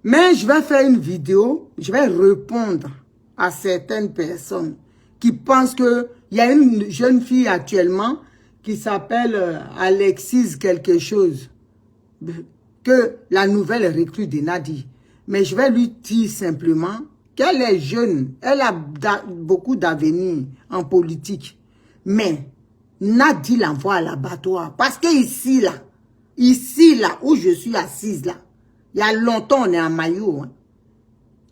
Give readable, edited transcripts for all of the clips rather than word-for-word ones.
Mais je vais faire une vidéo, je vais répondre à certaines personnes qui pensent que il y a une jeune fille actuellement qui s'appelle Alexis quelque chose, que la nouvelle recrue de Nadi. Mais je vais lui dire simplement qu'elle est jeune, elle a beaucoup d'avenir en politique. Mais Nadi l'envoie à l'abattoir. Parce que ici, là, où je suis assise, là, il y a longtemps, on est en maillot. Hein.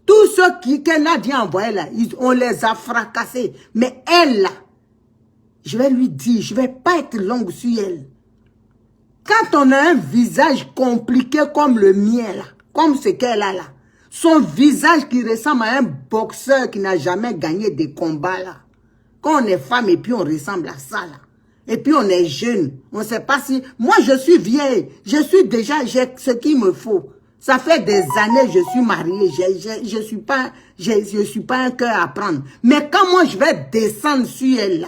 Tous ceux que Nadi a envoyés, là, on les a fracassés. Mais elle, là, je vais lui dire, je ne vais pas être longue sur elle. Quand on a un visage compliqué comme le mien, là, comme ce qu'elle a là, son visage qui ressemble à un boxeur qui n'a jamais gagné des combats, là. Quand on est femme et puis on ressemble à ça, là. Et puis on est jeune, on ne sait pas si... Moi, je suis vieille, j'ai ce qu'il me faut. Ça fait des années que je suis mariée, je suis pas un cœur à prendre. Mais quand moi, je vais descendre sur elle, là,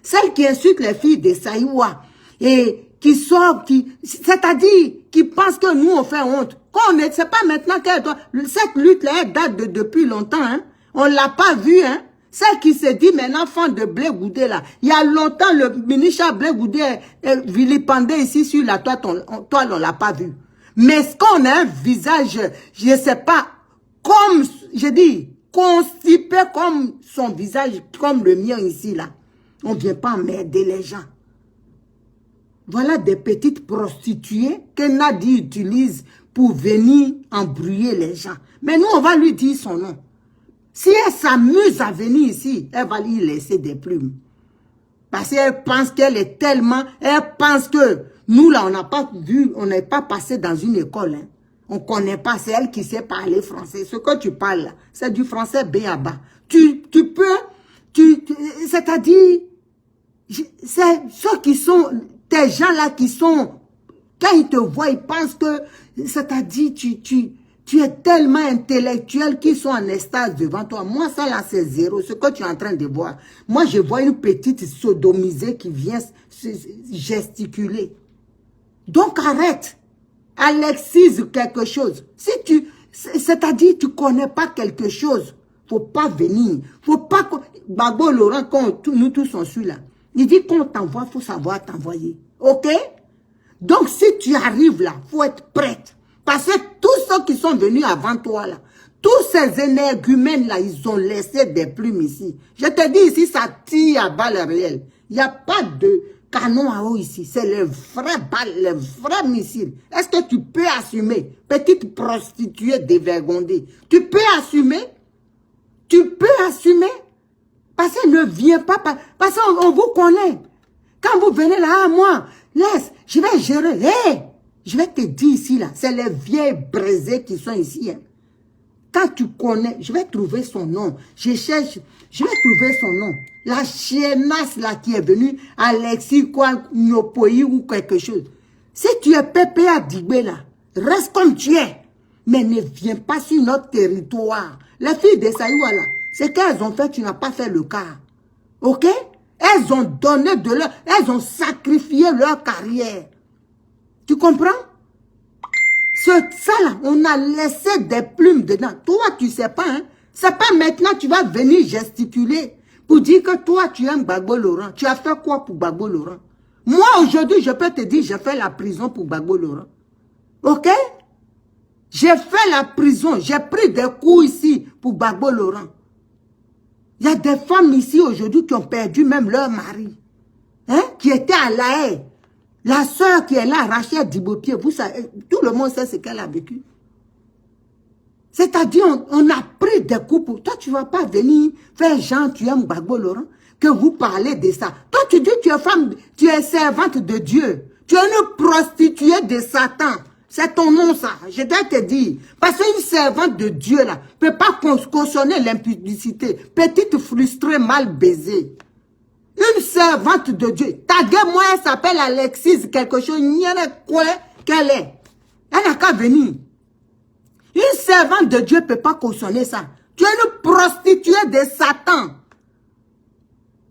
celle qui insulte les filles de Saïwa, et qui sort, c'est-à-dire, qui pense que nous, on fait honte. C'est pas maintenant qu'elle doit... Cette lutte-là, elle date depuis longtemps, hein. On l'a pas vue, hein. Celle qui se dit maintenant fan de Blé Goudé là. Il y a longtemps, le ministre Blé Goudé est vilipendé ici sur la toile, on l'a pas vu. Mais ce qu'on a un visage, je sais pas, comme, je dis, constipé comme son visage, comme le mien ici là. On vient pas emmerder les gens. Voilà des petites prostituées que Nadi utilise pour venir embrouiller les gens. Mais nous, on va lui dire son nom. Si elle s'amuse à venir ici, elle va lui laisser des plumes. Parce qu'elle pense qu'elle est tellement... Elle pense que nous, là, on n'a pas vu, on n'est pas passé dans une école. Hein. On ne connaît pas, c'est elle qui sait parler français. Ce que tu parles là, c'est du français B à bas. Tu peux... C'est-à-dire... C'est ceux qui sont... Tes gens là qui sont... Quand ils te voient, ils pensent que... C'est-à-dire, tu es tellement intellectuel qu'ils sont en extase devant toi. Moi, ça là, c'est zéro. Ce que tu es en train de voir. Moi, je vois une petite sodomisée qui vient gesticuler. Donc, arrête. Alexis, quelque chose. Si c'est-à-dire, tu connais pas quelque chose, faut pas venir. Faut pas que... Gbagbo Laurent, quand nous tous on suit là, il dit qu'on t'envoie, faut savoir t'envoyer. OK? Donc, si tu arrives là, faut être prête. Parce que tous ceux qui sont venus avant toi, là, tous ces énergumènes, là, ils ont laissé des plumes ici. Je te dis ici, ça tire à balles réelles. Il n'y a pas de canon à eau ici. C'est les vrais balles, les vrais missiles. Est-ce que tu peux assumer, petite prostituée dévergondée? Tu peux assumer? Tu peux assumer? Parce que ne viens pas, parce qu'on vous connaît. Quand vous venez là, moi, laisse, je vais gérer. Hey! Je vais te dire ici, là, c'est les vieilles braisées qui sont ici. Hein. Quand tu connais, je vais trouver son nom. Je cherche, je vais trouver son nom. La chiennasse, là, qui est venue, Alexis, quoi, Nyopoyi ou quelque chose. Si tu es pépé à Digbe, là, reste comme tu es. Mais ne viens pas sur notre territoire. Les filles de Saïwa, là, c'est qu'elles ont fait, tu n'as pas fait le cas. OK? Elles ont donné de leur, elles ont sacrifié leur carrière. Tu comprends? Ça là, on a laissé des plumes dedans. Toi, tu sais pas, hein? C'est pas maintenant tu vas venir gesticuler pour dire que toi, tu aimes Gbagbo Laurent. Tu as fait quoi pour Gbagbo Laurent? Moi, aujourd'hui, je peux te dire, j'ai fait la prison pour Gbagbo Laurent. OK? J'ai fait la prison. J'ai pris des coups ici pour Gbagbo Laurent. Il y a des femmes ici aujourd'hui qui ont perdu même leur mari. Hein? Qui étaient à La Haye. La sœur qui est là, Rachel Dibopier, vous savez, tout le monde sait ce qu'elle a vécu. C'est-à-dire, on a pris des coups pour... Toi, tu ne vas pas venir faire genre, tu aimes Gbagbo Laurent, que vous parlez de ça. Toi, tu dis que tu es femme, tu es servante de Dieu. Tu es une prostituée de Satan. C'est ton nom, ça. Je dois te dire. Parce qu'une servante de Dieu, là, ne peut pas cautionner l'impudicité. Petite frustrée, mal baisée. Une servante de Dieu. Ta gueule, moi, elle s'appelle Alexis, quelque chose. Il y a quoi qu'elle est. Elle n'a qu'à venir. Une servante de Dieu ne peut pas cautionner ça. Tu es une prostituée de Satan.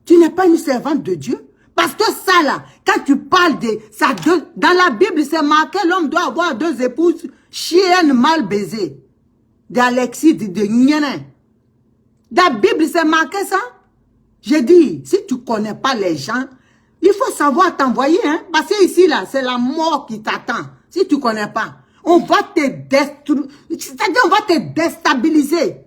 Tu n'es pas une servante de Dieu. Parce que ça, là, quand tu parles de ça, dans la Bible, c'est marqué, l'homme doit avoir 2 épouses, chiennes mal baisées. d'Alexis, de Nianin. Dans la Bible, c'est marqué ça. J'ai dit, si tu ne connais pas les gens, il faut savoir t'envoyer. Hein? Parce que ici, là, c'est la mort qui t'attend. Si tu ne connais pas, on va te détruire. C'est-à-dire, on va te déstabiliser.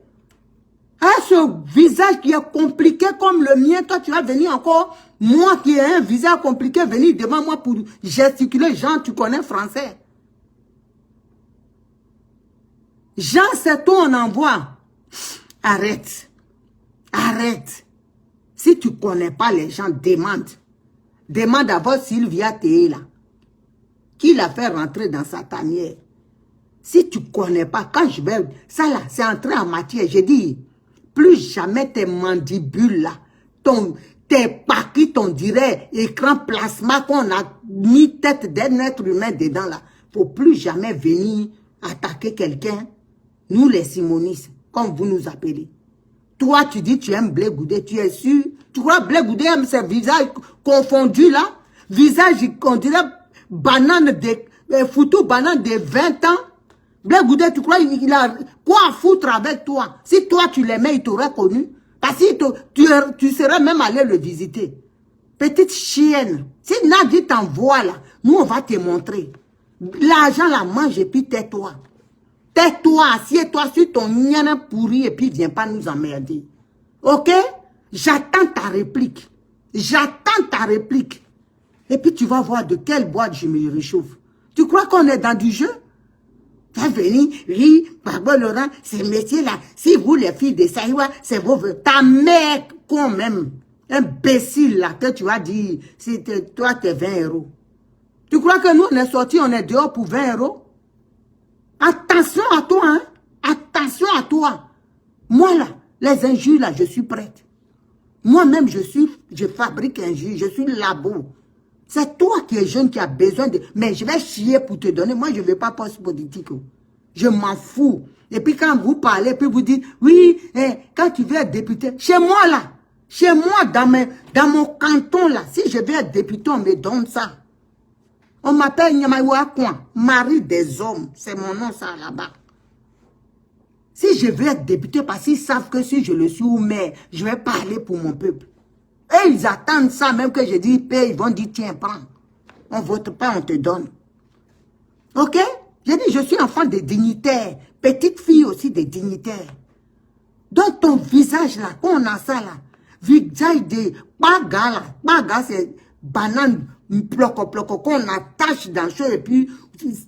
Hein, ce visage qui est compliqué comme le mien, toi, tu vas venir encore, moi qui ai un visage compliqué, venir devant moi pour gesticuler. Jean, tu connais français. Jean, c'est toi, on envoie. Arrête. Arrête. Si tu ne connais pas les gens, demande. Demande d'abord Sylvia Théé, là. Qui l'a fait rentrer dans sa tanière. Si tu ne connais pas, quand je vais... Ça, là, c'est entré en matière. J'ai dit, plus jamais tes mandibules, là, tes paquets, on dirait, écran plasma qu'on a mis tête d'un être humain dedans, là. Faut plus jamais venir attaquer quelqu'un. Nous, les simonistes, comme vous nous appelez. Toi, tu dis tu aimes Blé Goudé, tu es sûr? Tu crois Blé Goudé aime ce visage confondu là? Visage, on dirait banane de, photo banane de 20 ans. Blé Goudé, tu crois il a quoi à foutre avec toi? Si toi tu l'aimais, il t'aurait connu. Parce que tu serais même allé le visiter. Petite chienne. Si Nadi t'envoie là, nous on va te montrer. L'argent la mange et puis tais-toi. Tais-toi, assieds-toi sur ton niana pourri et puis viens pas nous emmerder. Ok? J'attends ta réplique. J'attends ta réplique. Et puis tu vas voir de quelle boîte je me réchauffe. Tu crois qu'on est dans du jeu? Tu vas venir, oui, Barbo Laurent, ces métiers-là, si vous les filles de Saïwa, c'est vos vœux. Ta mère, quand même, imbécile là, que tu as dit, si toi t'es 20 €. Tu crois que nous on est sortis, on est dehors pour 20 €? Attention à toi, hein. Attention à toi. Moi, là, les injures, là, je suis prête. Moi-même, je fabrique injures, je suis labo. C'est toi qui es jeune, qui a besoin de... Mais je vais chier pour te donner. Moi, je ne veux pas poste politique. Je m'en fous. Et puis, quand vous parlez, puis vous dites, oui, quand tu veux être député, chez moi, là, chez moi, dans mon canton, là, si je veux être député, on me donne ça. On m'appelle Nyamaïwa Kouan, mari des hommes. C'est mon nom, ça, là-bas. Si je veux être député, parce qu'ils savent que si je le suis ou mais je vais parler pour mon peuple. Et ils attendent ça, même que je dis paye, ils vont dire tiens, prends. On vote pas, on te donne. Ok? J'ai dit, je suis enfant de dignitaires. Petite fille aussi de dignitaires. Donc ton visage là, on a ça là. Visage de baga là. Baga c'est banane. Ploco, qu'on attache dans le chaud et puis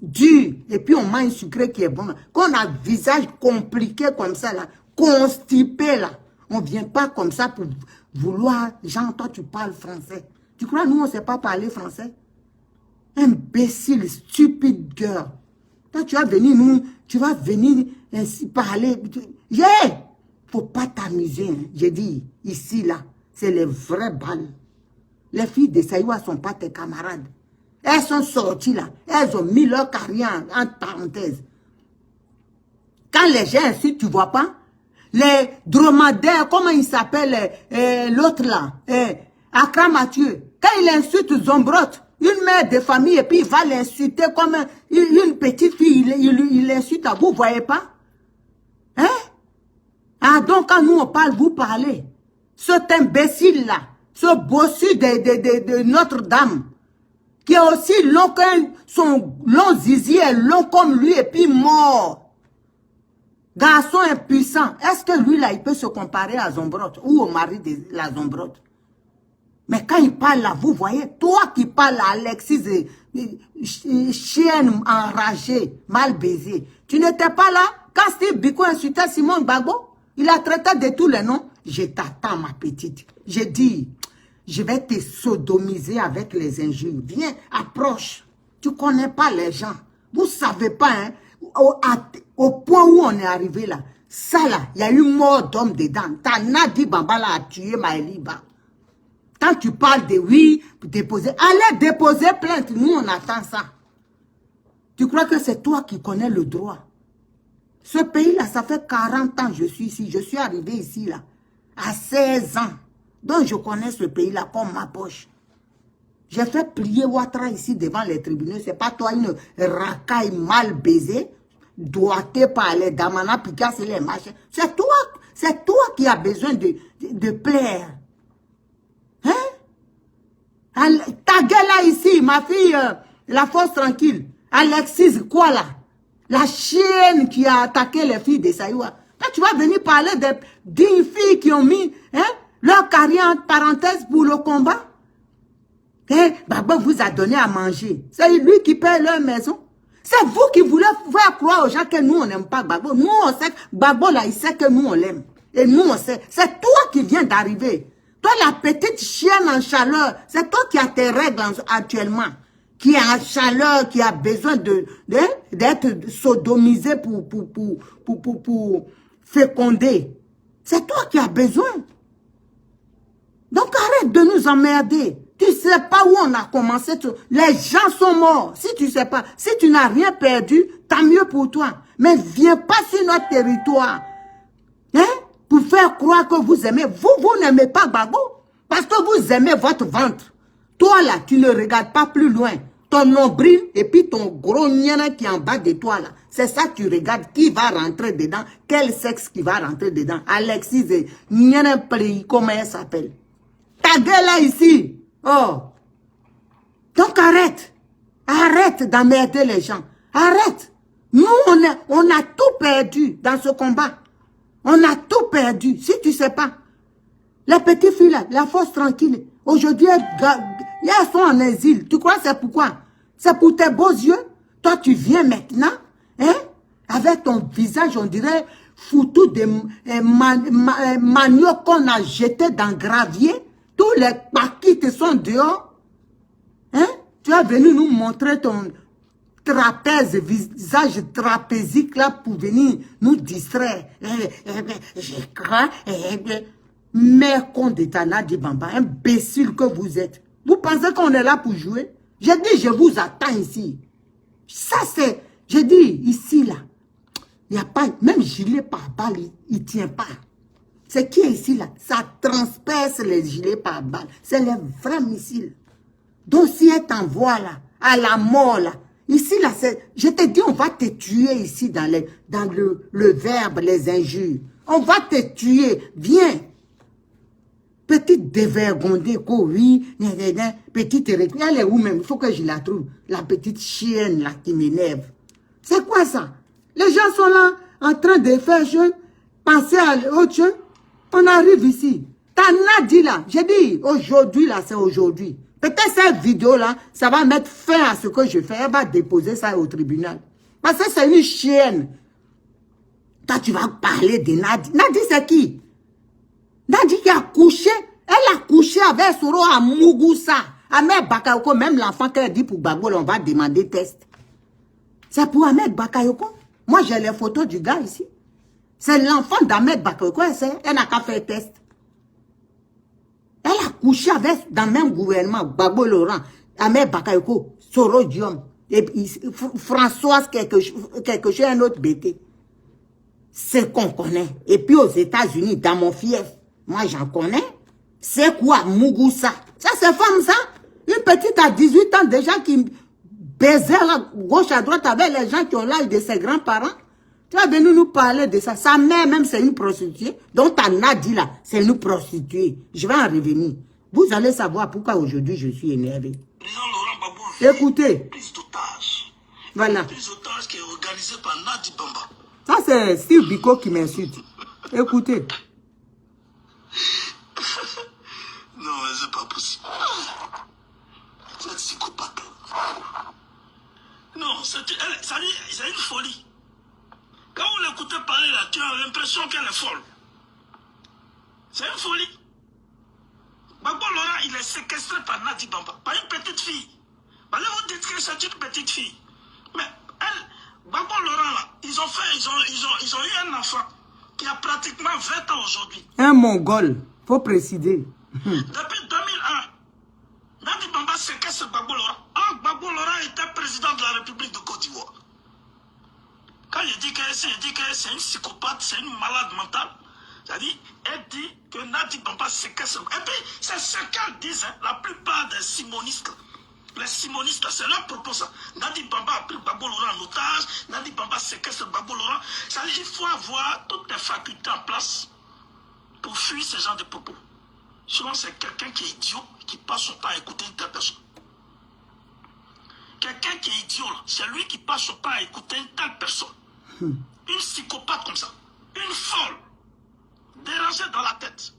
dur, et puis on mange sucré qui est bon. Qu'on a un visage compliqué comme ça, là, constipé, là. On ne vient pas comme ça pour vouloir, genre, toi, tu parles français. Tu crois, nous, on ne sait pas parler français? Imbécile, stupide girl. Toi, tu vas venir, nous, tu vas venir ainsi parler. Yeah! Faut pas t'amuser, hein. J'ai dit, ici, là, c'est les vraies balles. Les filles de Saïwa ne sont pas tes camarades. Elles sont sorties là. Elles ont mis leur carrière en parenthèse. Quand les gens insultent, tu ne vois pas? Les dromadaires, comment il s'appelle l'autre là? Akra Mathieu. Quand il insulte Zombrot, une mère de famille, et puis il va l'insulter comme une petite fille, il l'insulte à vous, ne voyez pas? Hein? Ah, donc quand nous on parle, vous parlez. Cet imbécile là, ce bossu de Notre-Dame, qui est aussi long que son long zizi est long comme lui et puis mort. Garçon impuissant. Est-ce que lui là, il peut se comparer à Zombrot ou au mari de la Zombrot? Mais quand il parle là, vous voyez, toi qui parles à Alexis, chienne enragée, mal baisée, tu n'étais pas là quand Steve Biko insultait Simone Gbagbo? Il a traité de tous les noms. Je t'attends, ma petite. J'ai dit, je vais te sodomiser avec les injures. Viens, approche. Tu ne connais pas les gens. Vous ne savez pas, hein, au point où on est arrivé là. Ça là, il y a eu mort d'homme dedans. T'as Nadi Bambala a tué Maëliba. Quand tu parles de oui, déposer, allez déposer plainte. Nous, on attend ça. Tu crois que c'est toi qui connais le droit? Ce pays-là, ça fait 40 ans que je suis ici. Je suis arrivé ici, là, à 16 ans. Donc, je connais ce pays-là comme ma poche. J'ai fait plier Ouattara ici devant les tribunaux. C'est pas toi une racaille mal baisée. doigté par les Damana Picasso et les machins. C'est toi qui as besoin de plaire. Hein? Ta gueule là ici, ma fille, la force tranquille. Alexis, quoi là? La chienne qui a attaqué les filles de Saïwa. Là, tu vas venir parler d'une fille qui ont mis leur carrière entre parenthèses pour le combat. Baba vous a donné à manger. C'est lui qui paie leur maison. C'est vous qui voulez faire croire aux gens que nous, on n'aime pas Gbagbo. Nous, on sait, Gbagbo là, il sait que nous, on l'aime. Et nous, on sait. C'est toi qui viens d'arriver. Toi, la petite chienne en chaleur, c'est toi qui as tes règles actuellement. Qui est en chaleur, qui a besoin d'être sodomisé pour féconder. C'est toi qui as besoin. Donc, arrête de nous emmerder. Tu sais pas où on a commencé. Les gens sont morts. Si tu sais pas, si tu n'as rien perdu, tant mieux pour toi. Mais viens pas sur notre territoire. Hein? Pour faire croire que vous aimez. Vous n'aimez pas Gbagbo. Parce que vous aimez votre ventre. Toi là, tu ne regardes pas plus loin. Ton nombril et puis ton gros niana qui est en bas de toi là. C'est ça que tu regardes. Qui va rentrer dedans? Quel sexe qui va rentrer dedans? Alexis et niana Play, comment elle s'appelle? Ta gueule là ici. Oh. Donc arrête. Arrête d'emmerder les gens. Arrête. Nous, on a tout perdu dans ce combat. On a tout perdu. Si tu sais pas. Les petites filles là, la force tranquille. Aujourd'hui, elles sont en exil. Tu crois c'est pourquoi? C'est pour tes beaux yeux. Toi, tu viens maintenant, hein, avec ton visage, on dirait, foutu de manioc qu'on a jeté dans le gravier. Tous les paquets te sont dehors. Hein? Tu es venu nous montrer ton trapèze, visage trapézique là pour venir nous distraire. Je crois. Mère con de Nadi Bamba, imbécile que vous êtes. Vous pensez qu'on est là pour jouer? J'ai dit, je vous attends ici. Ça c'est, j'ai dit, ici là, il n'y a pas, même gilet par balle, il ne tient pas. C'est qui est ici là? Ça transperce les gilets par balle. C'est les vrais missiles. Donc si elle t'envoie là, à la mort là, ici là, je te dis, on va te tuer ici dans le verbe, les injures. On va te tuer, viens. Petite dévergondée, oui, petite érectrice. Elle est où même? Il faut que je la trouve. La petite chienne là qui m'énerve. C'est quoi ça? Les gens sont là en train de faire jeûne, penser à autre chose. On arrive ici. T'en as dit là. J'ai dit aujourd'hui là, c'est aujourd'hui. Peut-être cette vidéo là, ça va mettre fin à ce que je fais. Elle va déposer ça au tribunal. Parce que c'est une chienne. Toi, tu vas parler de Nadi. Nadi, c'est qui? Nadi qui a couché, elle a couché avec Soro à Mugusa. Ahmed Bakayoko, même l'enfant qu'elle dit pour Gbagbo, on va demander test. C'est pour Ahmed Bakayoko. Moi, j'ai les photos du gars ici. C'est l'enfant d'Ahmed Bakayoko, elle n'a qu'à faire test. Elle a couché avec, dans le même gouvernement, Gbagbo Laurent, Ahmed Bakayoko, Soro Diom, et Françoise quelque chose, un autre bêté. C'est qu'on connaît. Et puis aux États-Unis, dans mon fief, moi, j'en connais. C'est quoi, Mugusa? Ça, c'est femme, ça? Une petite à 18 ans déjà qui baisait à gauche, à droite avec les gens qui ont l'âge de ses grands-parents. Tu vas venir nous parler de ça. Sa mère, même, c'est une prostituée. Donc, ta Nadi, là, c'est une prostituée. Je vais en revenir. Vous allez savoir pourquoi aujourd'hui je suis énervé. Écoutez. Prise d'otage. Voilà. Prise d'otage qui est organisée par Nadi Bamba. Ça, c'est Steve Biko qui m'insulte. Écoutez. Non, c'est pas possible. C'est psychopathe. Non, c'est une folie. Quand vous l'écoutez parler là, tu as l'impression qu'elle est folle. C'est une folie. Gbagbo Laurent, il est séquestré par Nadi Bamba, par une petite fille. Allez vous dites que c'est une petite fille. Mais elle, Gbagbo Laurent là, ils ont eu un enfant qui a pratiquement 20 ans aujourd'hui. Un Mongol, faut préciser. Depuis 2001, Nadi Bamba séquestre Gbagbo Laurent. Gbagbo Laurent était président de la République de Côte d'Ivoire. Quand je dis que c'est une psychopathe, c'est une malade mentale, c'est-à-dire, elle dit que Nadi Bamba séquestre. Et puis, c'est ce qu'elles disent, hein, la plupart des simonistes. Les simonistes, c'est leur propos ça. Nadi Bamba a pris Gbagbo Laurent en otage, Nadi Bamba séquestre Gbagbo Laurent. Ça veut dire qu'il faut avoir toutes les facultés en place pour fuir ce genre de propos. Sinon, c'est quelqu'un qui est idiot, qui passe son temps à écouter une telle personne. Quelqu'un qui est idiot, c'est lui qui passe son temps à écouter une telle personne. Une psychopathe comme ça, une folle, dérangée dans la tête.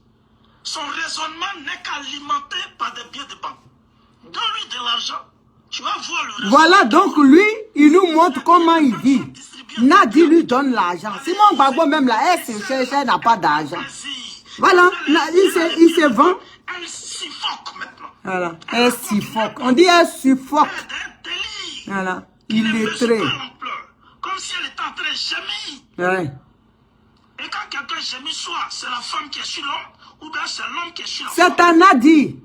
Son raisonnement n'est qu'alimenté par des billets de banque. Donne-lui de l'argent, tu vas voir le résultat. Voilà, donc lui, il nous montre comment il vit. Nadi lui donne l'argent. Simon Gbagbo même là, elle se cherche, elle n'a pas d'argent. Voilà, il se vend. Elle suffoque maintenant. Voilà, elle suffoque. On dit elle suffoque. Voilà, il est très. Comme si elle était en train de gémir. Ouais. Et quand quelqu'un gémit, soit c'est la femme qui est sur l'homme, ou bien c'est l'homme qui est sur la C'est femme. un Nadi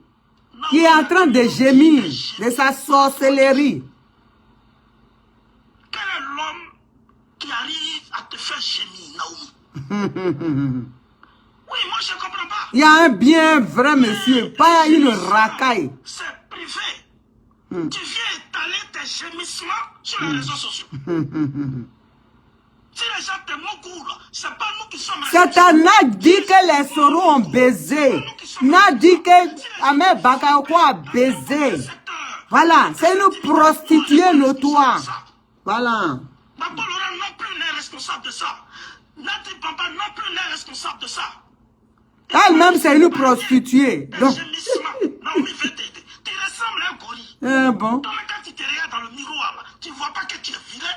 qui est en train de gémir de sa sorcellerie. Quel est l'homme qui arrive à te faire gémir, Naomi? Oui, moi je ne comprends pas. Il y a un bien vrai monsieur, pas une racaille. C'est privé. Tu viens étaler tes gémissements sur les réseaux sociaux. Si les gens te moquent, c'est pas nous qui sommes... C'est un Nadi que les Soro ont baisé. Nadi que Ahmed Bakayoko a baisé. Voilà, c'est une prostituée notoire. Voilà. Gbagbo Laurent non plus n'est responsable de ça. Nadi Bamba non plus n'est responsable de ça. Elle-même, c'est une prostituée. Donc... Naomi veut t'aider. Tu ressembles à un gorille. Bon. Donc, quand tu te regardes dans le miroir, tu ne vois pas que tu es vilain.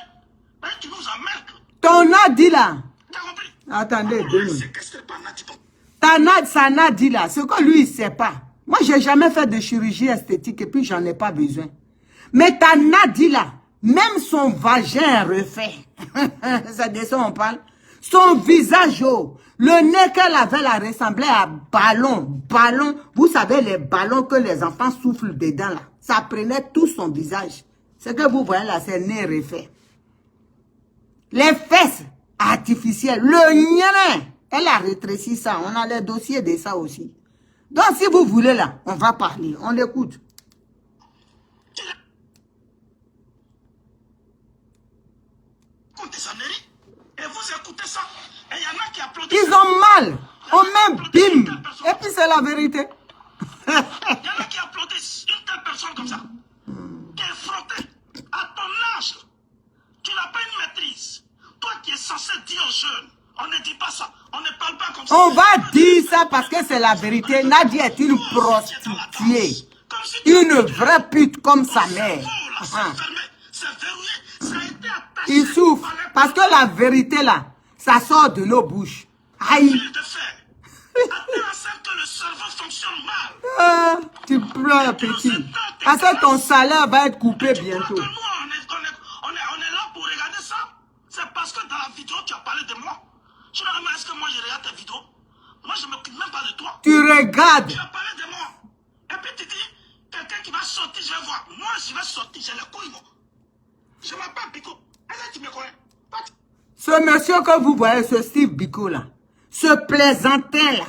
Mais tu nous emmerdes. Ton Nadi là. T'as compris? Attendez, 2 minutes. C'est pas Nadi Bamba. Sa Nadi là, ce que lui, il ne sait pas. Moi, je n'ai jamais fait de chirurgie esthétique et puis j'en ai pas besoin. Mais ta Nadi là, même son vagin est refait. C'est de ça on parle. Son visage, oh, le nez qu'elle avait là ressemblait à ballon. Ballon, vous savez les ballons que les enfants soufflent dedans là. Ça prenait tout son visage. Ce que vous voyez là, c'est nez refait. Les fesses artificielles, le nien, elle a rétréci ça. On a les dossiers de ça aussi. Donc si vous voulez là, on va parler, on l'écoute. Et vous écoutez ça, et il y en a qui applaudissent. Ils ont mal. On met bim. Et puis c'est la vérité. Il y en a qui applaudissent une telle personne comme ça, qui est frottée à ton âge. Tu n'as pas une maîtrise. Toi qui es censé dire aux jeunes, on ne dit pas ça, on ne parle pas comme ça. On va dire ça parce que c'est la vérité. Nadia est une prostituée. Une vraie pute comme sa mère. Il souffre. Parce que la vérité là, ça sort de nos bouches. Aïe. Ah, tu pleures, petit. Parce que ton salaire va être coupé bientôt. On est là pour regarder ça. C'est parce que dans la vidéo, tu as parlé de moi. Je me demande, est-ce que moi je regarde tes vidéos? Moi, je ne m'occupe même pas de toi. Tu regardes. Tu as parlé de moi. Et puis tu dis, quelqu'un qui va sortir, je vais voir. Moi, je vais sortir, j'ai les couilles, moi. Je m'appelle Biko. Est-ce que tu me connais? Ce monsieur que vous voyez, ce Steve Biko là, ce plaisantin là,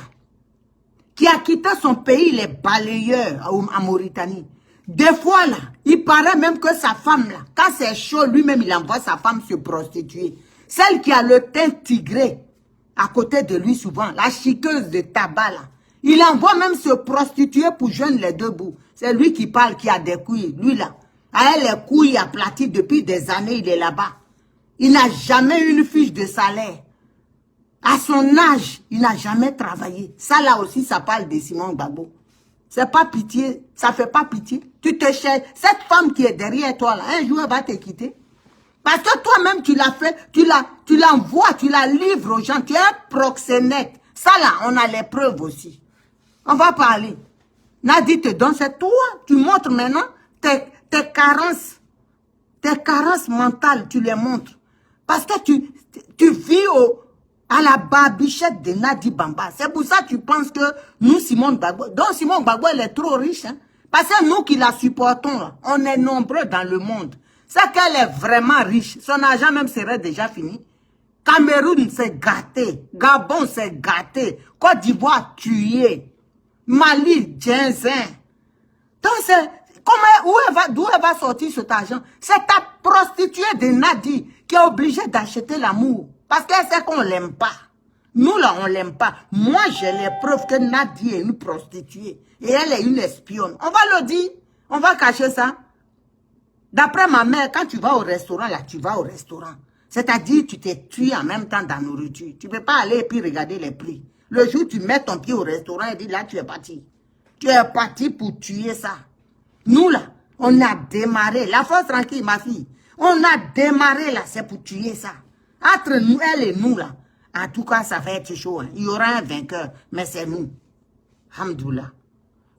qui a quitté son pays, les balayeurs en Mauritanie. Des fois là, il paraît même que sa femme là, quand c'est chaud, lui-même il envoie sa femme se prostituer. Celle qui a le teint tigré à côté de lui souvent, la chiqueuse de tabac là. Il envoie même se prostituer pour joindre les deux bouts. C'est lui qui parle, qui a des couilles. Lui là, a les couilles aplaties depuis des années, il est là-bas. Il n'a jamais eu une fiche de salaire. À son âge, il n'a jamais travaillé. Ça là aussi, ça parle de Simon Gbagbo. C'est pas pitié, ça fait pas pitié. Tu te cherches. Cette femme qui est derrière toi là, un jour elle va te quitter. Parce que toi-même tu l'as fait, tu l'envoies, tu la livres aux gens. Tu es un proxénète. Ça là, on a les preuves aussi. On va parler. Nadi te donne, c'est toi. Tu montres maintenant tes carences. Tes carences mentales, tu les montres. Parce que tu vis à la barbichette de Nadi Bamba. C'est pour ça que tu penses que nous, Simon Gbagbo, donc Simon Gbagbo, elle est trop riche. Hein? Parce que nous qui la supportons, là, on est nombreux dans le monde. C'est qu'elle est vraiment riche. Son argent même serait déjà fini. Cameroun s'est gâté. Gabon s'est gâté. Côte d'Ivoire tué. Mali, Djinzin. Donc D'où elle va sortir cet argent? C'est ta prostituée de Nadi qui est obligée d'acheter l'amour. Parce qu'elle sait qu'on ne l'aime pas. Nous, là, on ne l'aime pas. Moi, j'ai les preuves que Nadi est une prostituée. Et elle est une espionne. On va le dire. On va cacher ça. D'après ma mère, quand tu vas au restaurant, là, tu vas au restaurant. C'est-à-dire, tu t'es tué en même temps dans la nourriture. Tu ne peux pas aller et puis regarder les prix. Le jour où tu mets ton pied au restaurant et dis, là, tu es parti. Tu es parti pour tuer ça. Nous, là, on a démarré. La force tranquille, ma fille. On a démarré, là, c'est pour tuer ça. Entre nous, elle et nous, là. En tout cas, ça va être chaud. Hein. Il y aura un vainqueur, mais c'est nous. Hamdoullah.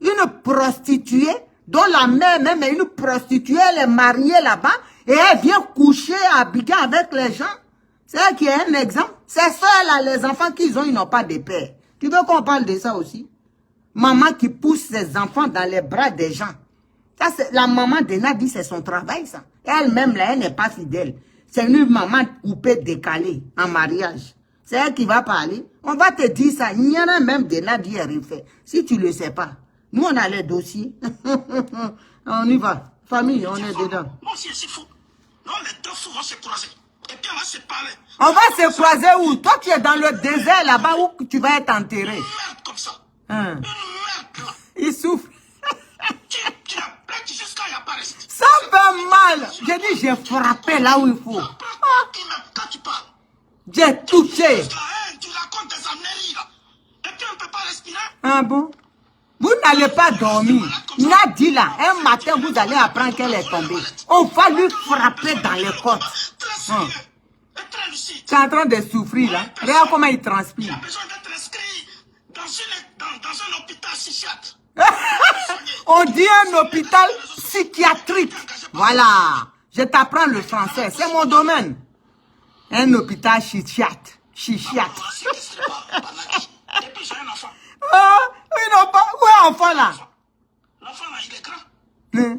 Une prostituée, dont la mère même est une prostituée, elle est mariée là-bas, et elle vient coucher à Abidjan avec les gens. C'est elle qui est un exemple. C'est ça, là, les enfants qu'ils ont, ils n'ont pas de père. Tu veux qu'on parle de ça aussi? Maman qui pousse ses enfants dans les bras des gens. Ça, c'est la maman de Nadi, c'est son travail, ça. Elle-même, là, elle n'est pas fidèle. C'est une maman coupée, décalée, en mariage. C'est elle qui va parler. On va te dire ça. Il y en a même de Nadi à refaire. Si tu ne le sais pas. Nous, on a les dossiers. On y va. Famille, on est dedans. Moi aussi, c'est fou. Non, les deux fous vont se croiser. Et puis, on va se parler. On va se croiser où? Toi, tu es dans le désert, là-bas, où tu vas être enterré. Une merde comme ça. Hein. Une merde, là. Il souffre. Tu as plainte jusqu'à il n'y a pas resté. Ça fait mal. J'ai dit, j'ai frappé là où il faut. Quand tu parles. J'ai touché. Tu racontes des âneries, là. Et puis, on ne peut pas respirer. Ah bon? Vous n'allez pas dormir. Nadi là, un matin, vous allez apprendre qu'elle est tombée. On va lui frapper dans les côtes. Très sérieux. Et très lucide. Tu es en train de souffrir là. Regarde comment il Tu transpire. as besoin d'être inscrit dans un hôpital psychiatre. On dit un hôpital psychiatrique. Voilà. Je t'apprends le français. C'est mon domaine. Un hôpital psychiatre. Psychiatre. Et puis, j'ai un enfant. Ah, ils n'ont pas. Où est l'enfant là? L'enfant, là, il est grand. Hein?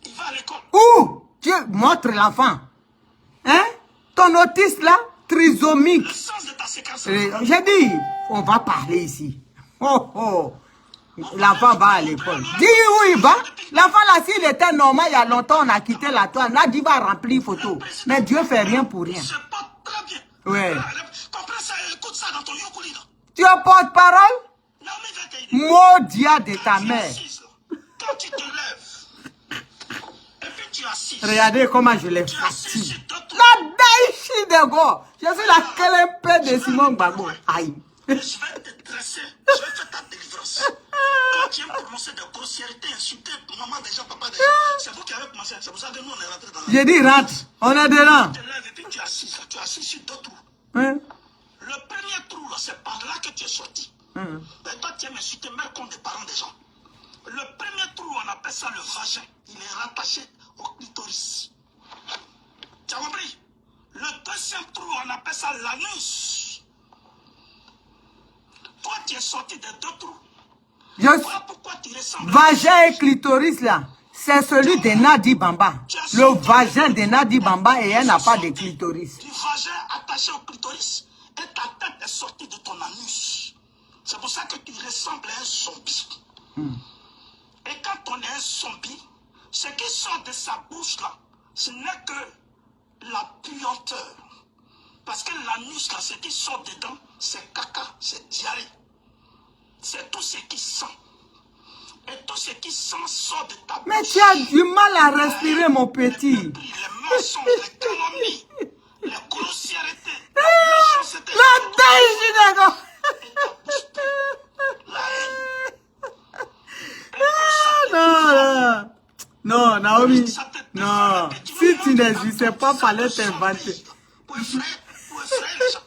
Il va à l'école. Où? Tu montres l'enfant. Hein? Ton autiste là, trisomique. Le sens de ta séquence. J'ai dit, on va parler ici. Oh, oh. L'enfant va à l'école. Dis où il va. L'enfant là, s'il était normal, il y a longtemps, on a quitté la toile. Nadi va remplir photo. Mais Dieu fait rien pour rien. Il se porte très bien. Ouais. Comprends ça, écoute ça dans ton yokuli, là. Tu es porte-parole? Non, mais va t'aider. Maudit de ta mère. Assise, là. Quand tu te lèves, et puis tu es assis. Regardez comment je l'ai Tu es assis fatigué. sur d'autres. La Daïchi de Go. Je suis la clépée de Simon Gbagbo. Aïe. Je vais te dresser. Je vais faire ta délivrance. Quand tu viens prononcer des grossièretés, insulter maman des gens, papa des gens, c'est vous qui avez commencé. C'est pour ça que nous, on est rentrés dans la... J'ai dit rentre. On est dedans. Tu te lèves et puis tu es assis. Tu es assis sur d'autres trous. Hein? Le premier trou, là, c'est par là que tu es sorti. Et toi, tu aimes insulter même comme des parents des gens. Le premier trou, on appelle ça le vagin. Il est rattaché au clitoris. Tu as compris? Le deuxième trou, on appelle ça l'anus. Toi, tu es sorti des deux trous. Voilà pourquoi tu ressembles. Vagin et clitoris là, c'est celui de Nadi Bamba. Le vagin de Nadi Bamba et elle n'a pas de clitoris. Du vagin attaché au clitoris et ta tête est sortie de ton anus. C'est pour ça que tu ressembles à un zombie. Et quand on est un zombie, ce qui sort de sa bouche là, ce n'est que la puanteur. Parce que l'anus là, ce qui sort dedans, c'est caca, c'est diarrhée. C'est tout ce qui sent. Et tout ce qui sent sort de ta bouche. Mais tu as du mal à respirer, mon petit. Les mensonges, les calomnies, les grossièretés, la méchanceté. La Daïchi de Go. Et ta bouche pue. La haine. Non, non, Naomi. Non. Si tu n'existais pas, fallait t'inventer. Pour effrayer les gens.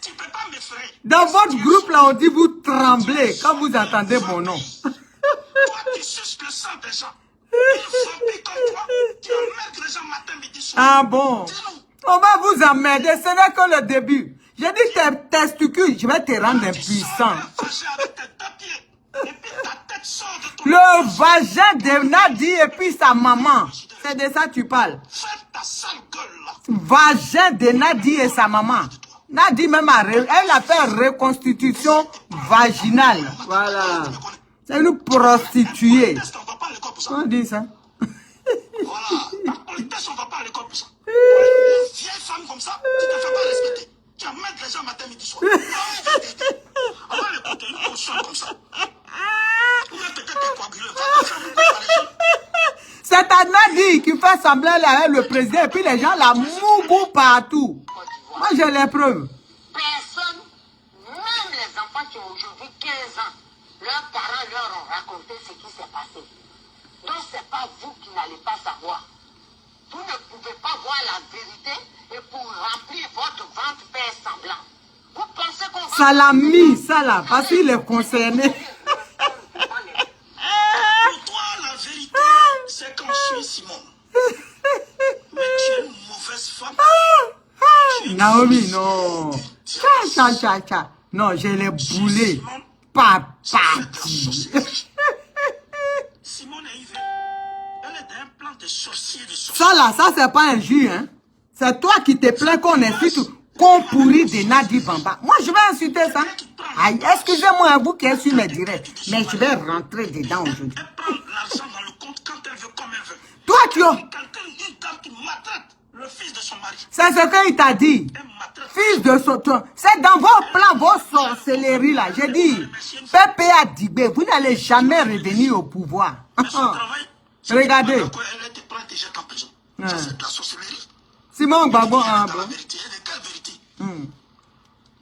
Tu ne peux pas m'effrayer. Dans votre groupe là, on dit vous tremblez quand vous entendez mon nom. Toi, tu suces le sang des gens. Une zombie comme toi, tu emmerdes les gens matin, midi, soir. Ah bon? On va vous emmerder, ce n'est que le début. J'ai dit tes testicules, je vais te rendre impuissant. Le vagin de Nadi et puis sa maman. C'est de ça que tu parles. Vagin de Nadi et sa maman. Nadi même, elle a fait reconstitution vaginale. Voilà. C'est une prostituée. pour ça. On dit ça. Voilà. La politesse, on ne va pas à l'école pour ça. Une vieille femme comme ça, tu ne te fais pas respecter. Tu vas mettre les gens matin, midi, soir. On va l'écouter une position comme ça. Ou bien peut-être t'es coagulé. Va te faire beaucoup par les gens. C'est un Nadi qui fait semblant là avec le président et puis les gens la moubou partout. Moi j'ai les preuves. Personne, même les enfants qui ont aujourd'hui 15 ans, leurs parents leur ont raconté ce qui s'est passé. Donc c'est pas vous qui n'allez pas savoir. Vous ne pouvez pas voir la vérité et pour remplir votre ventre faire semblant. Vous pensez qu'on va... Ça l'a mis, ça là, parce qu'il est concerné. Pour toi, la vérité, c'est quand je suis Simon. Mais tu es une mauvaise femme. Naomi, non. Cha. Non, je l'ai boulé. Pas parti. Simone est Yves. Elle est d'un plan de sorcier, de sorcier. Ça là, ça c'est pas un jus, hein. C'est toi qui te plains qu'on insulte, qu'on pourrit de Nadi Bamba. Moi, je vais insulter ça. Aïe, excusez-moi, vous qui êtes sur mes directs, mais je vais rentrer dedans aujourd'hui. Elle prend l'argent dans le compte quand elle veut, comme elle veut. Toi, tu as... Quelqu'un, une dame qui maltraite le fils de son mari. C'est ce qu'il t'a dit. Elle maltraite. Fils de son... C'est dans vos plans, vos sorcelleries là. J'ai dit, PPA Dibé, vous n'allez jamais revenir au pouvoir. Mais son travail, Regardez. elle était prête et jette en prison. Ouais. Ça, c'est de la sorcellerie. Simon Gbagbo, Elle est ah dans la bon. vérité. De quelle vérité?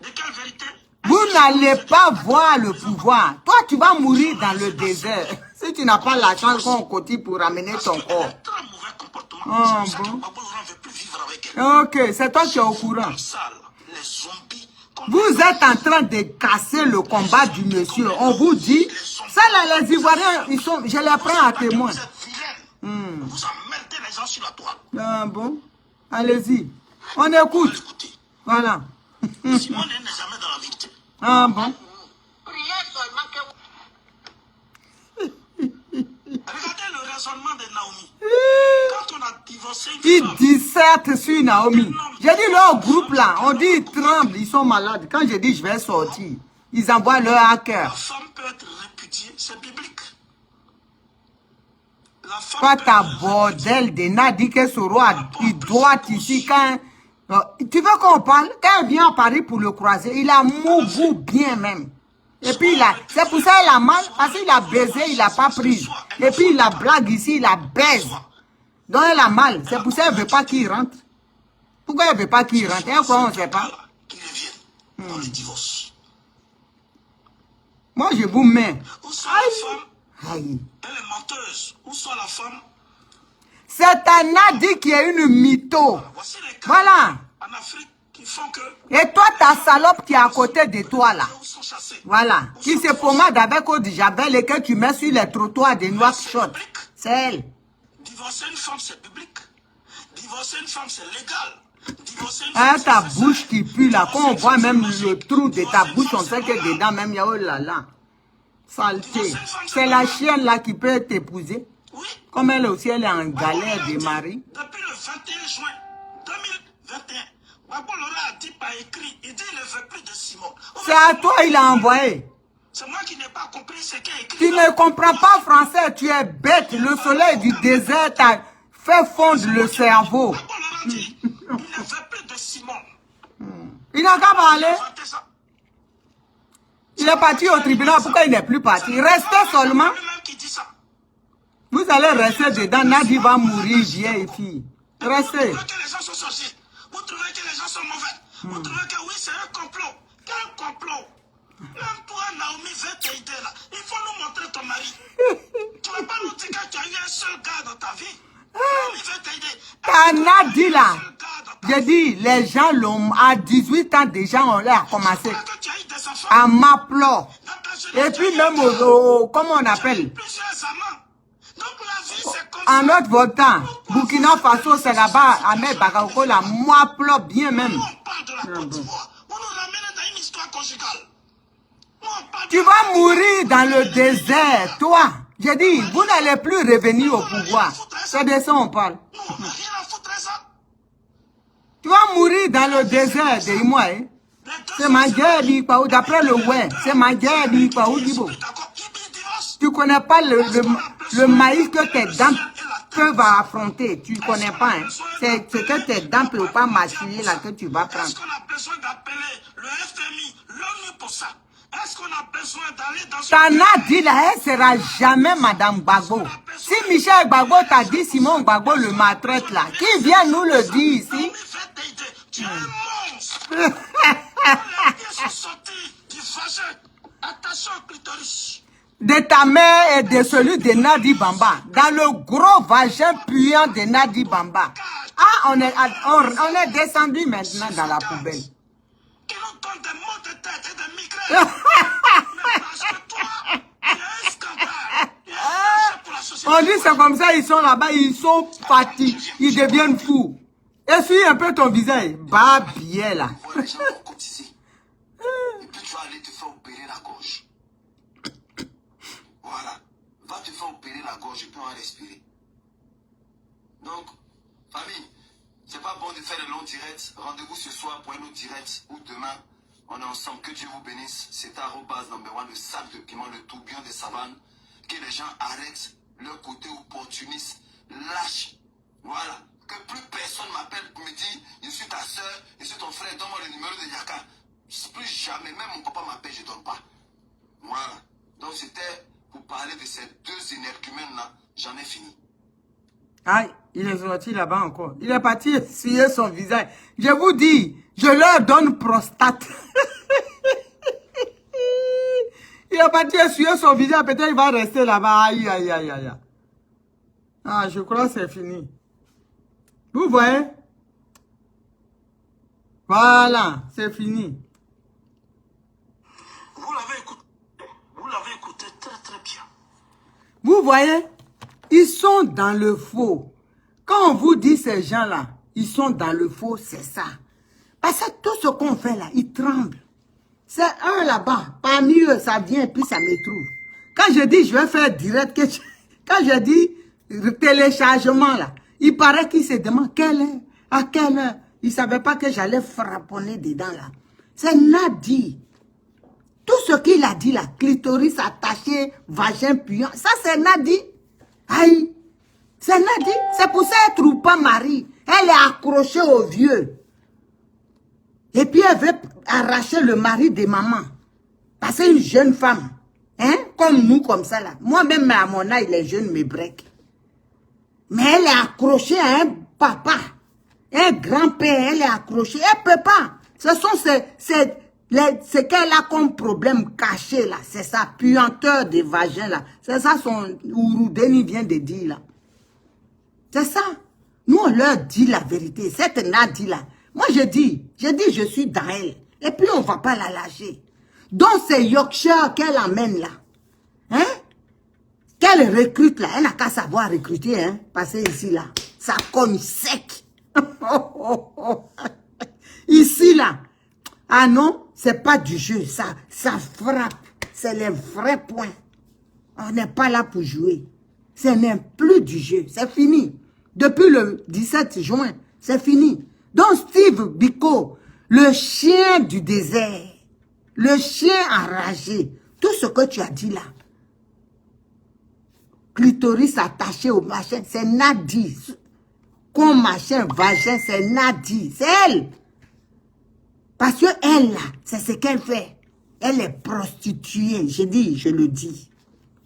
De quelle vérité? Vous n'allez pas voir le pouvoir. Toi, tu vas mourir dans le désert. Si tu n'as pas la chance qu'on cotise pour ramener ton corps. Elle a un très mauvais comportement. Ah, C'est pour ça que bon. Gbagbo ne veut plus vivre avec elle. Ok, c'est toi qui es au courant. Comme ça, là, les zombies. comme Vous êtes en train de casser le combat du monsieur. On vous dit, ça là, les Ivoiriens, ils sont, je les prends à témoin. Vous êtes vilaine. Vous emmerdez les gens sur la toile. Ah bon? Allez-y. On écoute. Écoutez, Voilà. Simone n'est jamais dans la vérité. Ah bon? Priez seulement que vous... Regardez le raisonnement de Naomi. Quand on a divorcé une Ils femme, dissertent sur Naomi. J'ai dit leur groupe là, on dit ils tremblent, ils sont malades. Quand je dis je vais sortir, ils envoient leur la hacker. femme peut être répudiée, c'est biblique. La femme Pas peut ta être bordel de Nadi que ce roi, il doit ici quand... Tu veux qu'on parle? Quand elle vient à Paris pour le croiser, il a moubou bien même. Et puis il a, c'est pour ça qu'il a mal, parce qu'il a baisé, il n'a pas pris. Et puis il a blague ici, il a baise. Donc elle a mal, c'est pour ça qu'elle ne veut pas qu'il rentre. Pourquoi elle ne veut pas qu'il rentre? Et quoi, on ne sait pas. qui reviennent dans le divorce. Moi je vous mets. Où soit la femme, Aïe. elle est menteuse. Où soit la femme, C'est un Nadi qui est une mytho. voici les cas Voilà. en Afrique qui font que Et toi, ta salope qui est à côté de toi là. où sont chassés. Voilà. Qui se pommade avec eau de javel et que tu mets sur les trottoirs de Nouakchott. C'est elle. Divorcer une femme, c'est biblique. Divorcer une femme, c'est légal. Divorcer une Hein, femme, ta c'est bouche qui pue là, quand on voit même le logique. trou de ta Divorcer une bouche, on femme, sait c'est que moral. dedans même il y a oh là là. Saleté. C'est la chienne là qui peut t'épouser. Oui. Comme elle aussi, elle est en galère de mari. Depuis le 21 juin 2021, Gbagbo Lora a dit par écrit, il dit il ne veut plus de Simon. C'est à toi il a envoyé. C'est moi qui n'ai pas compris ce qu'il a écrit. Tu ne comprends pas français, tu es bête. Le soleil du désert t'a fait fondre le cerveau. Gbagbo Lora dit, il ne veut plus de Simon. Il n'a qu'à Il a parler. inventé ça. Il est parti au tribunal. Pourquoi il n'est plus parti? Restez seulement. C'est lui-même qui dit ça. Vous allez rester dedans. Nadi va mourir, vieille fille. Restez. Vous trouvez que les gens sont sorciers. Vous trouvez que les gens sont mauvais. Vous trouvez que oui, c'est un complot. Quel complot? Même toi, Naomi, veut t'aider là. Il faut nous montrer ton mari. Tu ne vas pas nous dire que tu as eu un seul gars dans ta vie. Naomi veut t'aider. T'as Nadi là. Un seul gars dans ta J'ai dit, les gens l'ont, à 18 ans déjà, on l'a commencé. vie. Que tu as eu des enfants. À Maplo. Dans ta jeunesse, Et tu puis as eu même comment on appelle? plusieurs amants. Donc la vie, c'est comme En ça. notre volcan, Burkina Faso, c'est là-bas, à Bakako, la Maplo bien même. Nous, on parle de la Côte d'Ivoire. On nous ramène dans une histoire conjugale. Nous, on parle Tu de vas mourir dans le désert, toi. J'ai dit, vous n'allez plus revenir au pouvoir. C'est de ça on parle. nous, on n'a rien à foutre de ça. Tu vas mourir dans le désert, dis-moi. Hein. Les deux C'est ma guerre, d'après le ouais. C'est ma guerre, d'accord, qui dit divorce. Tu Tu connais pas le maïs que tes dents peuvent affronter. Tu connais pas. Hein. C'est ce que tes dents ne peuvent pas mâchouiller là que tu vas prendre. Est-ce qu'on a besoin d'appeler le FMI, l'ONU pour ça? Est-ce qu'on a besoin d'aller dans ce... Tana dit là, elle sera jamais Madame Gbagbo. Si Michel Gbagbo t'a dit Simon Gbagbo le maltraite là, qui vient nous le dire ici? Tu es un monstre. Les pieds sont sortis du vagin. Attention au clitoris. De ta mère et de celui de Nadi Bamba. Dans le gros vagin puant de Nadi Bamba. Ah, on est descendu maintenant dans la poubelle. Qui nous donne des maux de tête et des migraines. Mais parce que toi, tu es un scandale. Tu es un danger pour la société. On dit c'est comme ça, ils sont là-bas, ils sont fatigués, ils deviennent fous. Essuie un peu ton visage. Bah bien là. Les gens vont cotiser. Et puis tu vas aller te faire opérer la gorge. Voilà. Va te faire opérer la gorge et puis on va respirer. Donc, famille, c'est pas bon de faire de longs directs. Rendez-vous ce soir pour un autre direct ou demain. On est ensemble. Que Dieu vous bénisse. C'était @number1, le sac de piment, le tourbillon des savanes. Que les gens arrêtent leur côté opportuniste, lâche. Voilà. Que plus personne m'appelle pour me dire je suis ta soeur, je suis ton frère, donne-moi le numéro de Yaka. Plus jamais, même mon papa m'appelle, je ne donne pas. Voilà. Donc c'était pour parler de ces deux énergumènes-là. J'en ai fini. Aïe, il est sorti là-bas encore. Il est parti essuyer son visage. Je vous dis, je leur donne prostate. Il est parti essuyer son visage, peut-être il va rester là-bas. Aïe, aïe, aïe, aïe. Ah, je crois que c'est fini. Vous voyez? Voilà, c'est fini. Vous l'avez écouté très très bien. Vous voyez? Ils sont dans le faux. Quand on vous dit ces gens-là, ils sont dans le faux, c'est ça. Parce que tout ce qu'on fait là, ils tremblent. C'est un là-bas, parmi eux, ça vient et puis ça me trouve. Quand je dis, je vais faire direct, quand je dis téléchargement là, il paraît qu'il se demande quelle heure, à quelle heure. Il ne savait pas que j'allais frapponner dedans là. C'est Nadi. Tout ce qu'il a dit là, clitoris attaché, vagin puant, ça c'est Nadi. Aïe, c'est Nadi. C'est pour ça qu'elle ne trouve pas mari. Elle est accrochée au vieux. Et puis elle veut arracher le mari de maman. Parce que c'est une jeune femme. Hein? Comme nous, comme ça là. Moi-même, à mon âge, les jeunes me break. Mais elle est accrochée à un papa. Un grand-père, elle est accrochée. Elle ne peut pas. Ce sont ce qu'elle a comme problème caché là. C'est sa puanteur de vagin là. C'est ça son Ouroudeni vient de dire là. C'est ça. Nous, on leur dit la vérité. Cette Nadi là. Moi, je dis, je suis dans elle. Et puis, on ne va pas la lâcher. Donc, c'est Yorkshire qu'elle amène là. Hein? Qu'elle recrute là. Elle n'a qu'à savoir recruter, hein. Passer ici là. Ça cogne sec. Ici là. Ah non, c'est pas du jeu. Ça frappe. C'est les vrais points. On n'est pas là pour jouer. Ce n'est plus du jeu. C'est fini. Depuis le 17 juin, c'est fini. Donc Steve Biko, le chien du désert, le chien enragé, tout ce que tu as dit là, clitoris attaché au machin, c'est Nadi. Comme machin, vagin, c'est Nadi. C'est elle. Parce que elle là, c'est ce qu'elle fait. Elle est prostituée, je le dis.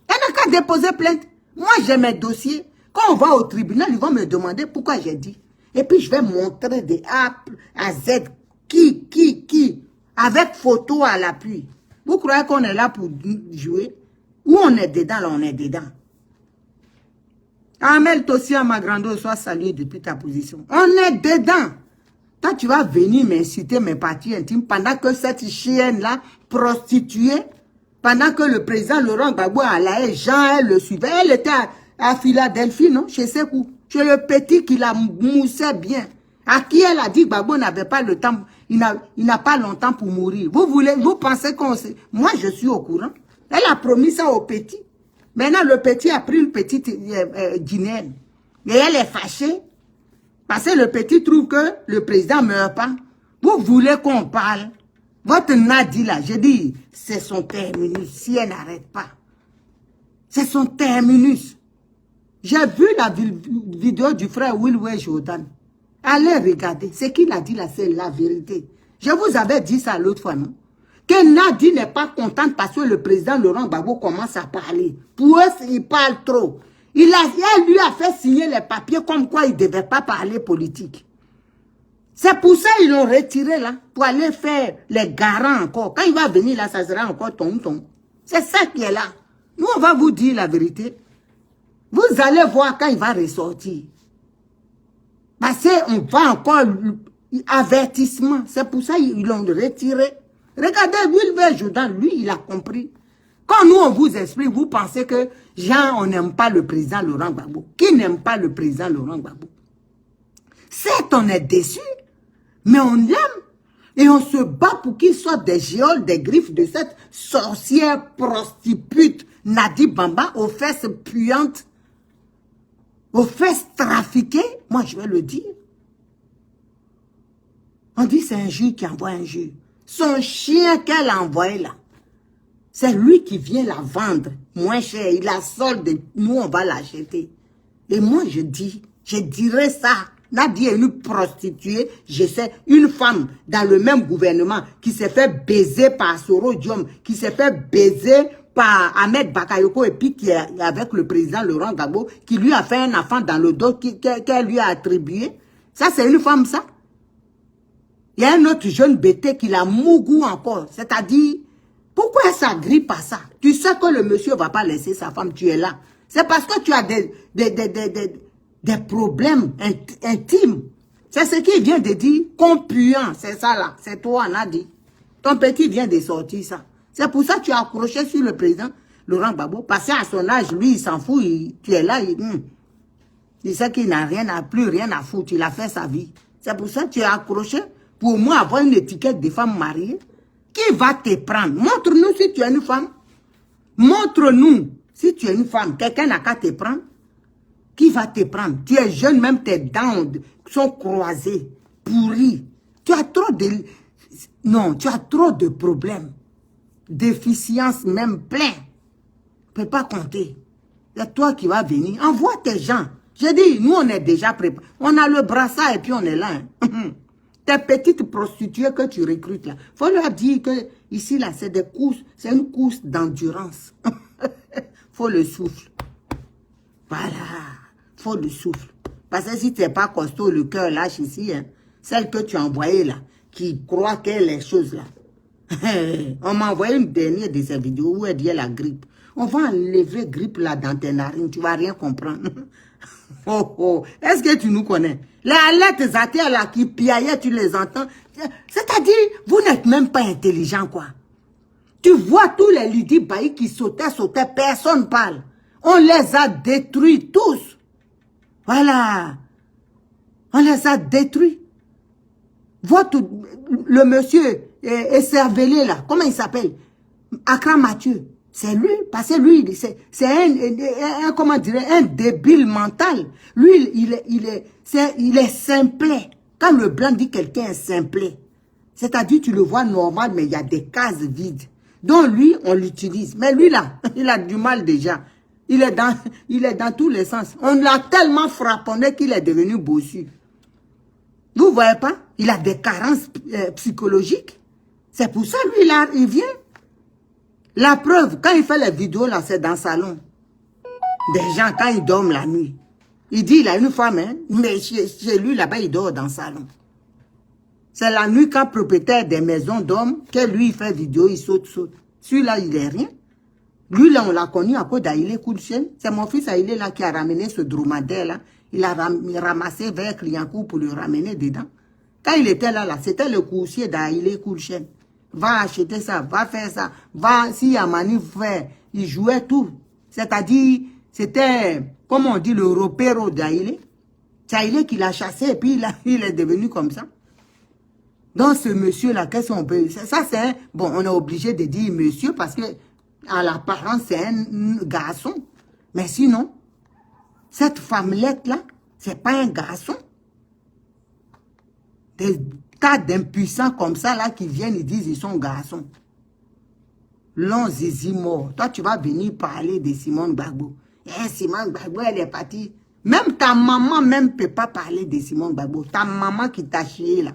Elle n'a qu'à déposer plainte. Moi, j'ai mes dossiers. Quand on va au tribunal, ils vont me demander pourquoi j'ai dit. Et puis, je vais montrer de A à Z qui, avec photo à l'appui. Vous croyez qu'on est là pour jouer? Ou on est dedans, là, on est dedans. Amel Tossia, ma grande, sois salué depuis ta position. On est dedans. Toi, tu vas venir m'insulter mes parties intimes pendant que cette chienne-là, prostituée, pendant que le président Laurent Gbagbo allait, Jean, elle le suivait. Elle était à Philadelphie, non? Chez Sekou. Chez le petit qui la moussait bien. À qui elle a dit Gbagbo n'avait pas le temps, il n'a pas longtemps pour mourir. Vous pensez qu'on sait? Moi, je suis au courant. Elle a promis ça au petit. Maintenant, le petit a pris une petite guinéenne. Et elle est fâchée. Parce que le petit trouve que le président ne meurt pas. Vous voulez qu'on parle? Votre Nadi là, je dis, c'est son terminus si elle n'arrête pas. C'est son terminus. J'ai vu la vidéo du frère Wilway Jordan. Allez regarder. Ce qu'il a dit là, c'est la vérité. Je vous avais dit ça l'autre fois, non? Que Nadi n'est pas contente parce que le président Laurent Gbagbo commence à parler. Pour eux, il parle trop. Elle lui a fait signer les papiers comme quoi il ne devait pas parler politique. C'est pour ça qu'ils l'ont retiré là, pour aller faire les garants encore. Quand il va venir là, ça sera encore ton. C'est ça qui est là. Nous, on va vous dire la vérité. Vous allez voir quand il va ressortir. Parce qu'on va encore... Avertissement. C'est pour ça qu'ils l'ont retiré. Regardez, Wilbert Jordan, lui, il a compris. Quand nous, on vous explique, vous pensez que, genre, on n'aime pas le président Laurent Gbagbo. Qui n'aime pas le président Laurent Gbagbo? Certes, on est déçus, mais on l'aime. Et on se bat pour qu'il soit des géoles, des griffes de cette sorcière prostitute Nadi Bamba, aux fesses puantes, aux fesses trafiquées. Moi, je vais le dire. On dit c'est un juge qui envoie un juge. Son chien qu'elle a envoyé là, c'est lui qui vient la vendre moins cher. Il la solde, nous on va l'acheter. Et moi je dirais ça. Nadi est une prostituée, je sais, une femme dans le même gouvernement qui s'est fait baiser par Soro Diom, qui s'est fait baiser par Ahmed Bakayoko et puis qui est avec le président Laurent Gbagbo, qui lui a fait un enfant dans le dos qu'elle lui a attribué. Ça c'est une femme ça. Il y a un autre jeune bêté qui l'a mougou encore. C'est-à-dire, pourquoi elle s'agrippe à ça? Tu sais que le monsieur ne va pas laisser sa femme, tu es là. C'est parce que tu as des problèmes intimes. C'est ce qu'il vient de dire, compuant, c'est ça là. C'est toi, on a dit. Ton petit vient de sortir ça. C'est pour ça que tu as accroché sur le président Laurent Gbagbo. Parce qu'à son âge, lui, il s'en fout, tu es là, il sait qu'il n'a plus rien à foutre, il a fait sa vie. C'est pour ça que tu as accroché. Pour moi, avoir une étiquette de femme mariée, qui va te prendre? Montre-nous si tu es une femme. Montre-nous si tu es une femme. Quelqu'un n'a qu'à te prendre. Qui va te prendre? Tu es jeune, même tes dents sont croisées, pourries. Tu as trop de... Non, tu as trop de problèmes. Déficience même plein. Tu ne peux pas compter. C'est toi qui vas venir. Envoie tes gens. J'ai dit, nous, on est déjà préparés. On a le brassard et puis on est là. Hein. Tes petites prostituées que tu recrutes là, faut leur dire que ici là, c'est des courses, c'est une course d'endurance. Faut le souffle. Voilà, faut le souffle. Parce que si tu n'es pas costaud, le cœur lâche ici, hein, celle que tu as envoyée là, qui croit qu'elle est les choses là. On m'a envoyé une dernière de ces vidéos où elle dit la grippe. On va enlever grippe là dans tes narines, tu vas rien comprendre. Oh, oh. Est-ce que tu nous connais? Les alertes ATL là qui piaillaient, tu les entends. C'est-à-dire, vous n'êtes même pas intelligent, quoi. Tu vois tous les Lydie Bailly qui sautaient, personne parle. On les a détruits tous. Voilà. On les a détruits. Le monsieur écervelé là, comment il s'appelle? Akram Mathieu. C'est lui, parce que lui, c'est comment dirais, un débile mental. Lui, il est simplet. Quand le blanc dit quelqu'un est simplet, c'est-à-dire tu le vois normal, mais il y a des cases vides. Donc lui, on l'utilise. Mais lui là, il a du mal déjà. Il est dans tous les sens. On l'a tellement frapponné qu'il est devenu bossu. Vous voyez pas? Il a des carences psychologiques. C'est pour ça, lui, là, il vient. La preuve, quand il fait les vidéos, là, c'est dans le salon. Des gens, quand ils dorment la nuit. Il dit, il a une femme, hein, mais chez lui, là-bas, il dort dans le salon. C'est la nuit, quand le propriétaire des maisons dorment, que lui, il fait vidéo, il saute. Celui-là, il est rien. Lui, là, on l'a connu à cause d'Aïlé Koulchen. C'est mon fils Aïlé, là, qui a ramené ce dromadaire, là. Il a ramassé vers Cliancourt pour le ramener dedans. Quand il était là, c'était le coursier d'Aïlé Koulchen. Va acheter ça, va faire ça, va, s'il y a manif, il jouait tout. C'est-à-dire, c'était, comme on dit, le repéro d'Aïlé. C'est Aïlé qui l'a chassé et puis il est devenu comme ça. Donc ce monsieur-là, qu'est-ce qu'on peut... Ça, c'est un... Bon, on est obligé de dire monsieur parce que, à l'apparence, c'est un garçon. Mais sinon, cette femmelette-là, c'est pas un garçon. Des tas d'impuissants comme ça, là, qui viennent, ils disent ils sont garçons. long zizi mort. Toi, tu vas venir parler de Simone Gbagbo. Eh, Simone Gbagbo, elle est partie. Même ta maman même peut pas parler de Simone Gbagbo. Ta maman qui t'a chié là.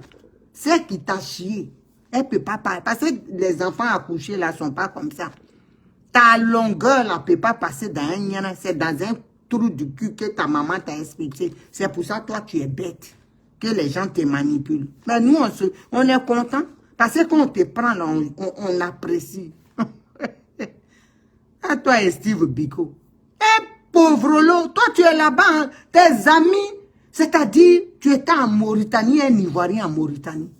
C'est qui t'a chié. Elle peut pas parler. Parce que les enfants accouchés là sont pas comme ça. Ta longueur là peut pas passer dans un yana. C'est dans un trou du cul que ta maman t'a expliqué. C'est pour ça toi tu es bête. Que les gens te manipulent. Mais nous on est content. Parce que quand on te prend là, on apprécie. À toi et Steve Biko. Eh, pauvre lot, toi tu es là-bas, hein, tes amis, c'est-à-dire, tu étais en Mauritanie, un Ivoirien en Mauritanie.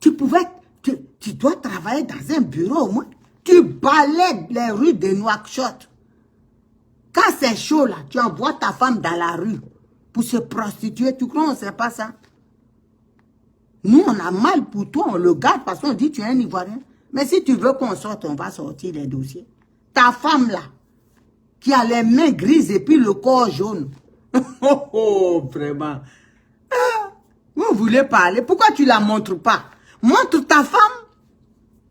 Tu dois travailler dans un bureau au moins. Tu balaies les rues de Nouakchott. Quand c'est chaud là, tu envoies ta femme dans la rue pour se prostituer. Tu crois qu'on ne sait pas ça? Nous, on a mal pour toi, on le garde parce qu'on dit tu es un Ivoirien. Mais si tu veux qu'on sorte, on va sortir les dossiers. Ta femme là, qui a les mains grises et puis le corps jaune. Oh, vraiment. Ah, vous voulez parler? Pourquoi tu la montres pas? Montre ta femme.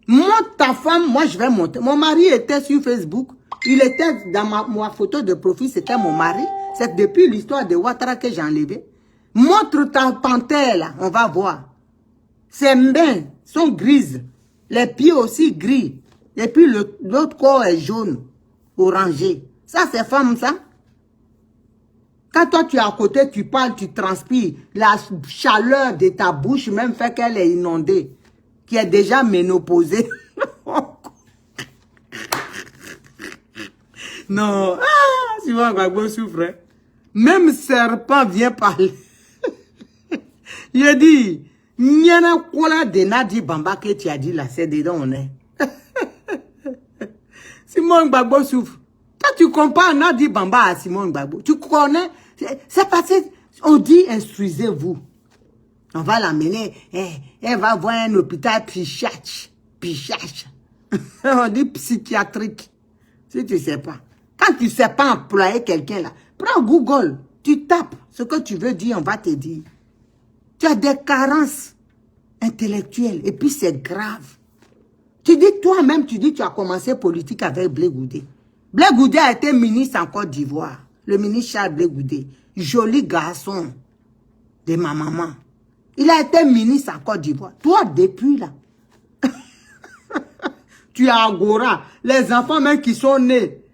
Montre ta femme. Moi, je vais montrer. Mon mari était sur Facebook. Il était dans ma photo de profil. C'était mon mari. C'est depuis l'histoire de Ouattara que j'ai enlevé. Montre ta panthère là. On va voir. Ses mains sont grises. Les pieds aussi gris. Et puis l'autre corps est jaune, orangé. Ça, c'est femme, ça. Quand toi, tu es à côté, tu parles, tu transpires. La chaleur de ta bouche même fait qu'elle est inondée. Qui est déjà ménopausée. Non. Ah, Simone Gbagbo souffre. Même serpent vient parler. Je dis... Nyana kola de Nadi Bamba que tu as dit là, c'est dedans on est. Simone Gbagbo souffre. Toi tu compares Nadi Bamba à Simone Gbagbo. Tu connais, c'est parce qu'on dit instruisez-vous. On va l'amener, elle va voir un hôpital pichach. On dit psychiatrique. Si tu sais pas. Quand tu sais pas employer quelqu'un là, prends Google, tu tapes ce que tu veux dire, on va te dire. Tu as des carences intellectuelles et puis c'est grave. Tu dis toi-même, tu as commencé politique avec Blé Goudé. Blé Goudé a été ministre en Côte d'Ivoire. Le ministre Charles Blé Goudé. Joli garçon de ma maman. Il a été ministre en Côte d'Ivoire. Toi, depuis là, tu es à Agora. Les enfants même qui sont nés,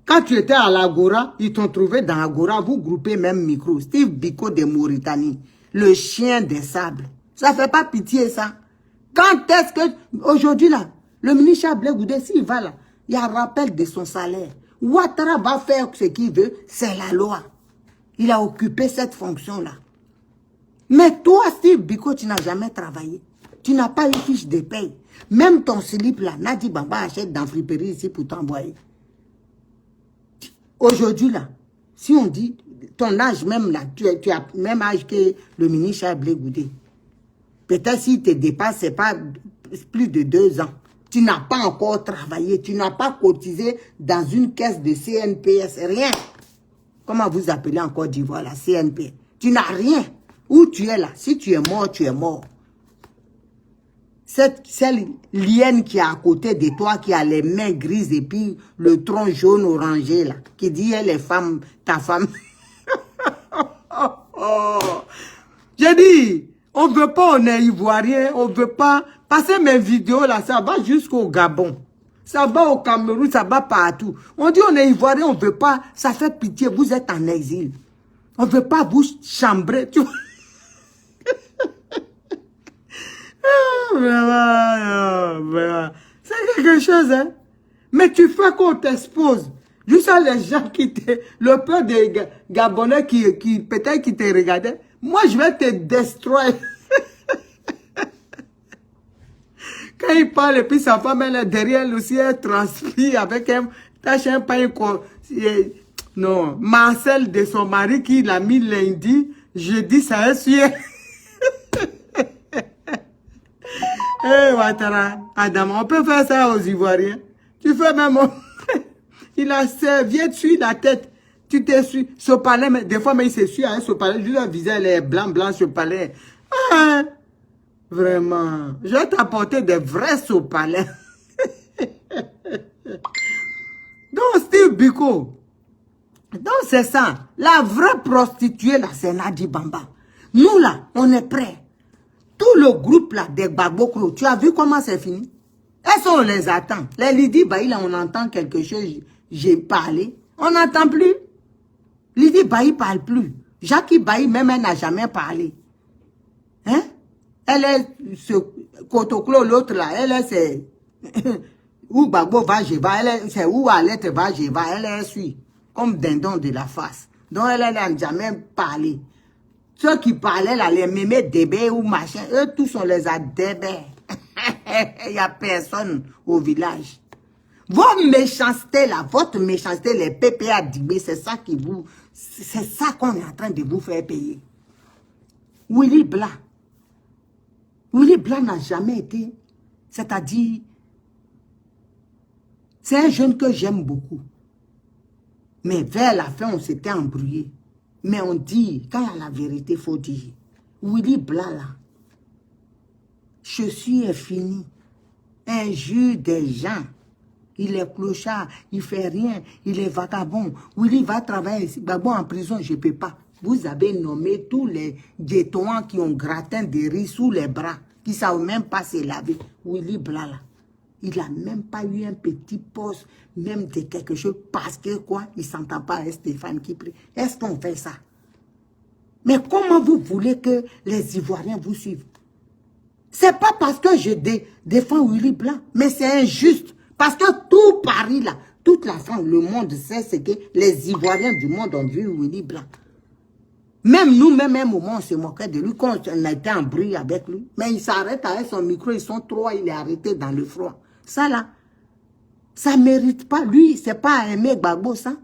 quand tu étais à l'Agora, ils t'ont trouvé dans Agora, vous groupez même micro. Steve Biko de Mauritanie. Le chien des sables. Ça fait pas pitié, ça. Quand est-ce que... Aujourd'hui, là, le ministre Blé Goudé, s'il va là, il y a un rappel de son salaire. Ouattara va faire ce qu'il veut, c'est la loi. Il a occupé cette fonction-là. Mais toi, Steve Biko, tu n'as jamais travaillé. Tu n'as pas eu fiche de paye. Même ton slip, là, Nadi Bamba achète dans friperie ici pour t'envoyer. Aujourd'hui, là, si on dit... Ton âge même là, tu as le même âge que le ministre Blé Goudé. Peut-être s'il te dépasse, c'est pas plus de 2 ans. Tu n'as pas encore travaillé, tu n'as pas cotisé dans une caisse de CNPS, rien. Comment vous appelez en Côte d'Ivoire la CNPS? Tu n'as rien. Où tu es là? Si tu es mort, tu es mort. Cette lienne qui est à côté de toi, qui a les mains grises et puis le tronc jaune orangé là, qui dit elle est femme, ta femme. J'ai dit, on ne veut pas, on est ivoirien, on ne veut pas. Passer mes vidéos là, ça va jusqu'au Gabon. Ça va au Cameroun, ça va partout. On dit on est ivoirien, on ne veut pas. Ça fait pitié, vous êtes en exil. On ne veut pas vous chambrer. Tu vois? Vraiment. C'est quelque chose, hein. Mais tu fais qu'on t'expose. Juste les gens qui te... Le peu de Gabonais qui peut-être qui te regardaient. Moi, je vais te détruire. Quand il parle, et puis sa femme, elle est derrière lui aussi, elle transpire avec un... Tâche un pain... Non, Marcel de son mari qui l'a mis lundi, jeudi, ça est sûr. Eh, Ouattara, Adam, on peut faire ça aux Ivoiriens. Tu fais même... Il a serviette sur la tête. Tu t'es su. Ce palais, mais des fois, mais il s'est su à ce palais. Juste le visage, les blancs, ce palais. Ah, vraiment. Je vais t'apporter des vrais sopalais. Donc, Steve Biko. Donc, c'est ça. La vraie prostituée, là, c'est Nadi Bamba. Nous, là, on est prêts. Tout le groupe, là, des Babokro, tu as vu comment c'est fini? Est-ce qu'on les attend? Les Lydie Bailly, là, on entend quelque chose, j'ai parlé. On n'entend plus. Lydie Bailly parle plus. Jackie Bailly, même, elle n'a jamais parlé. Hein? Elle est, ce Kotoklo, l'autre, là, elle est, c'est... Où Bagbo va, je vais, c'est où Alette va, je vais, elle est suit. Comme dindon de la face. Donc, elle n'a jamais parlé. Ceux qui parlaient là, les mémés débés ou machin, eux tous on les a débés. Il n'y a personne au village. Vos méchancetés là, votre méchanceté, les PPA Dibé, c'est ça qui vous... C'est ça qu'on est en train de vous faire payer. Willy Blanc. Willy Blanc n'a jamais été... C'est-à-dire... C'est un jeune que j'aime beaucoup. Mais vers la fin, on s'était embrouillé. Mais on dit, quand il y a la vérité, il faut dire. Willy Blanc, là, ceci est fini. Injure des gens. Il est clochard, il fait rien, il est vagabond. Willy va travailler ici. Bon, en prison, je ne peux pas. Vous avez nommé tous les détourants qui ont gratin de riz sous les bras, qui ne savent même pas se laver. Willy Blanc, là. Il n'a même pas eu un petit poste, même de quelque chose, parce que quoi, il ne s'entend pas avec Stéphane qui prie. Est-ce qu'on fait ça? Mais comment vous voulez que les Ivoiriens vous suivent? C'est pas parce que je défends Willy Blanc, mais c'est injuste. Parce que tout Paris, là, toute la France, le monde sait ce que les Ivoiriens du monde ont vu Willy Blanc. Même nous, même un moment, on se moquait de lui quand on a été en bruit avec lui. Mais il s'arrête avec son micro, ils sont trois, il est arrêté dans le froid. Ça là, ça ne mérite pas. Lui, c'est pas aimer Gbagbo, ça.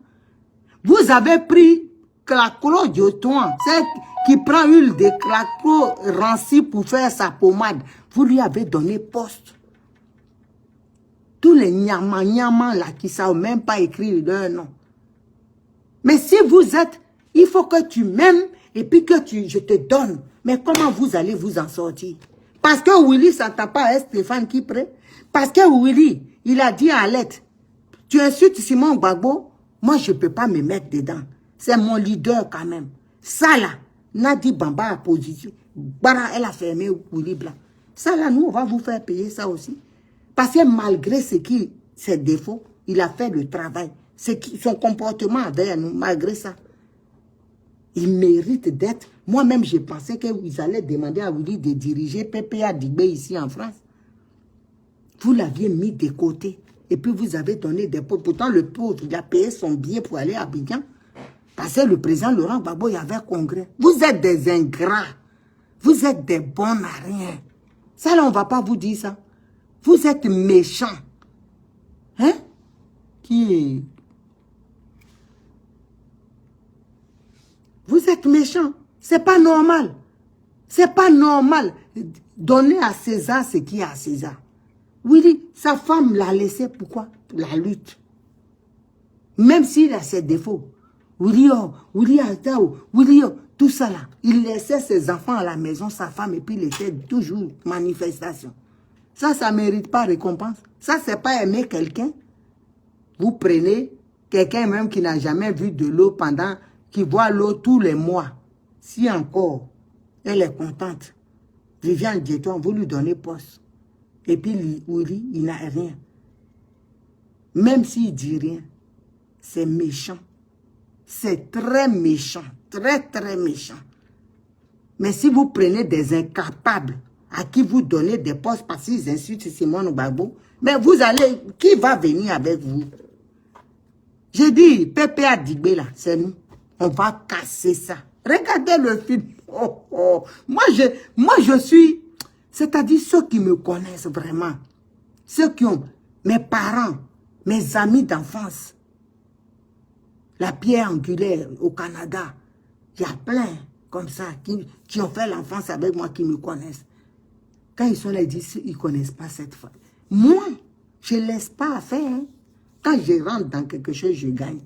Vous avez pris Claclo Diotoan, c'est qui prend huile de Claclo ranci pour faire sa pommade. Vous lui avez donné poste. Tous les nyama là qui ne savent même pas écrire leur nom. Mais si vous êtes, il faut que tu m'aimes et puis que je te donne. Mais comment vous allez vous en sortir? Parce que Willy, ça ne t'a pas à Stéphane qui prête. Parce que Willy, il a dit à Alette, tu insultes Simon Gbagbo, moi je ne peux pas me mettre dedans. C'est mon leader quand même. Ça là, Nadi Bamba a position. Bara, elle a fermé Willy Blanc. Ça là, nous, on va vous faire payer ça aussi. Parce que malgré ses défauts, il a fait le travail. Son comportement avec nous, malgré ça. Il mérite d'être... Moi-même, je pensais qu'ils allaient demander à Willy de diriger PPA Dibé ici en France. Vous l'aviez mis de côté. Et puis vous avez donné des pots. Pourtant, le pauvre, il a payé son billet pour aller à Abidjan. Parce que le président Laurent Gbagbo, il y avait un congrès. Vous êtes des ingrats. Vous êtes des bons à rien. Ça, là, on ne va pas vous dire ça. Vous êtes méchants. Hein? Qui est... Vous êtes méchants. C'est pas normal. C'est pas normal. Donner à César ce qui est à César. Willy, sa femme l'a laissé. Pourquoi? Pour la lutte. Même s'il a ses défauts. Willy, tout ça là. Il laissait ses enfants à la maison, sa femme, et puis il était toujours manifestation. Ça ne mérite pas récompense. Ça, c'est pas aimer quelqu'un. Vous prenez quelqu'un même qui n'a jamais vu de l'eau pendant... qui voit l'eau tous les mois. Si encore, elle est contente. Viviane Dieton, vous lui donnez poste. Et puis, Willy, il n'a rien. Même s'il dit rien, c'est méchant. C'est très méchant. Très, très méchant. Mais si vous prenez des incapables à qui vous donnez des postes parce qu'ils insultent Simone Gbagbo, mais vous allez... Qui va venir avec vous? J'ai dit, PPA Dibé là, c'est nous. On va casser ça. Regardez le film. Oh, oh. Moi, je suis... C'est-à-dire ceux qui me connaissent vraiment. Ceux qui ont... Mes parents, mes amis d'enfance. La pierre angulaire au Canada. Il y a plein comme ça qui ont fait l'enfance avec moi, qui me connaissent. Quand ils sont là, ils disent, ils ne connaissent pas cette femme. Moi, je ne laisse pas faire. Hein. Quand je rentre dans quelque chose, je gagne.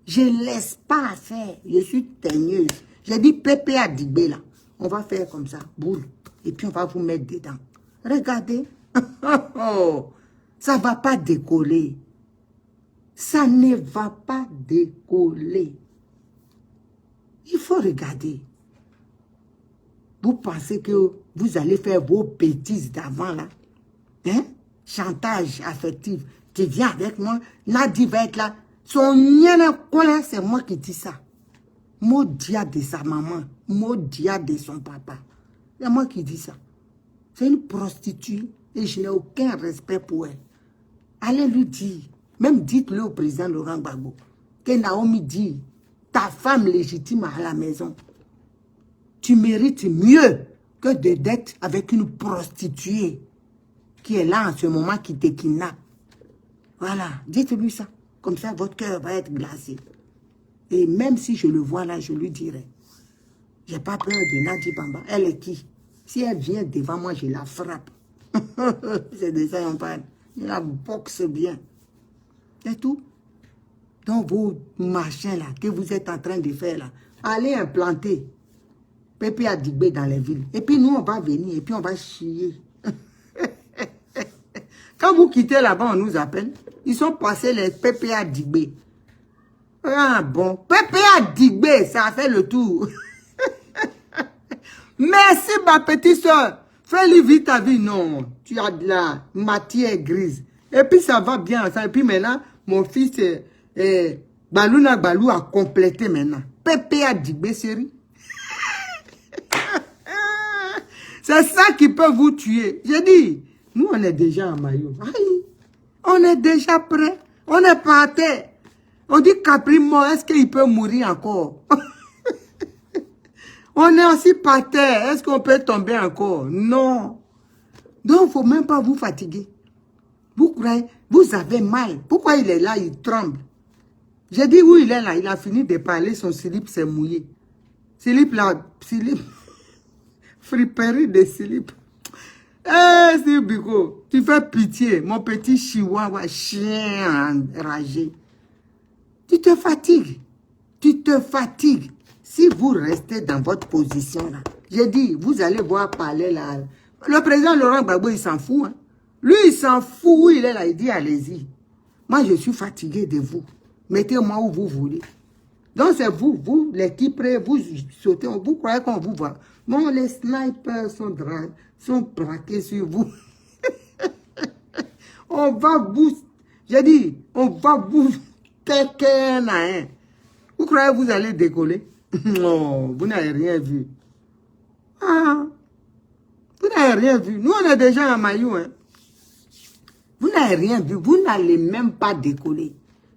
Je ne laisse pas faire. Je suis teigneuse. J'ai dit, PPA Dibé là. On va faire comme ça, boule. Et puis on va vous mettre dedans. Regardez. Ça ne va pas décoller. Ça ne va pas décoller. Il faut regarder. Vous pensez que vous allez faire vos bêtises d'avant là? Hein? Chantage affectif. Tu viens avec moi, Nadi va être là. Son nien colère, c'est moi qui dis ça. Maudia de sa maman, maudia de son papa. C'est moi qui dis ça. C'est une prostituée et je n'ai aucun respect pour elle. Allez lui dire, même dites-le au président Laurent Gbagbo, que Naomi dit, ta femme légitime à la maison, tu mérites mieux que d'être avec une prostituée qui est là en ce moment, qui te kidnappe. Voilà, dites-lui ça. Comme ça, votre cœur va être glacé. Et même si je le vois là, je lui dirai. J'ai pas peur de Nadi Bamba. Elle est qui? Si elle vient devant moi, je la frappe. C'est de ça qu'on parle. Je la boxe bien. C'est tout. Donc, vos machins là, que vous êtes en train de faire là, allez implanter Pépé Adigbe dans les villes. Et puis nous, on va venir et puis on va chier. Quand vous quittez là-bas, on nous appelle. Ils sont passés les Pépé Adigbe. Ah bon, Pépé Adigbe, ça a fait le tour. Merci ma petite soeur. Fais-lui vite ta vie. Non, tu as de la matière grise. Et puis ça va bien. Et puis maintenant, mon fils, Balouna Balou a complété maintenant. Pépé Adigbe, série. C'est ça qui peut vous tuer. J'ai dit, nous on est déjà en maillot. Aïe, on est déjà prêt. On est parti. On dit Capri mort, est-ce qu'il peut mourir encore? On est aussi par terre. Est-ce qu'on peut tomber encore? Non. Donc, il ne faut même pas vous fatiguer. Vous croyez, vous avez mal. Pourquoi il est là, il tremble? J'ai dit où il est là, il a fini de parler, son slip s'est mouillé. Slip là, slip. Friperie de slip. Eh, c'est Bigo, tu fais pitié, mon petit chihuahua, chien enragé. Tu te fatigues. Tu te fatigues. Si vous restez dans votre position là, j'ai dit, vous allez voir parler là. Le président Laurent Gbagbo, il s'en fout. Hein. Lui, il s'en fout où il est là. Il dit, allez-y. Moi, je suis fatigué de vous. Mettez-moi où vous voulez. Donc, c'est vous, les Kiprés, vous sautez, vous croyez qu'on vous voit. Bon, les snipers sont braqués sur vous. On va vous, j'ai dit, on va vous quelqu'un à un. Vous croyez que vous allez décoller? Non, vous n'avez rien vu. Ah, vous n'avez rien vu. Nous, on est déjà en maillot. Hein. Vous n'avez rien vu. Vous n'allez même pas décoller.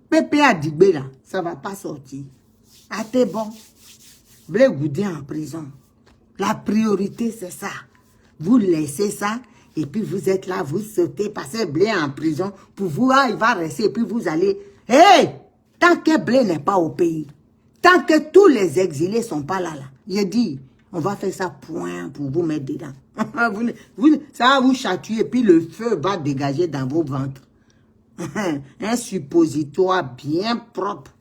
Pépé Adigbe là, ça ne va pas sortir. Ah, t'es bon. Blé Goudé en prison. La priorité, c'est ça. Vous laissez ça, et puis vous êtes là, vous sautez, passez Blé en prison. Pour vous, ah, il va rester, et puis vous allez... Hé! Tant que Blé n'est pas au pays, tant que tous les exilés ne sont pas là, j'ai dit, on va faire ça point pour vous mettre dedans. Ça va vous chatouiller, et puis le feu va dégager dans vos ventres. Un suppositoire bien propre.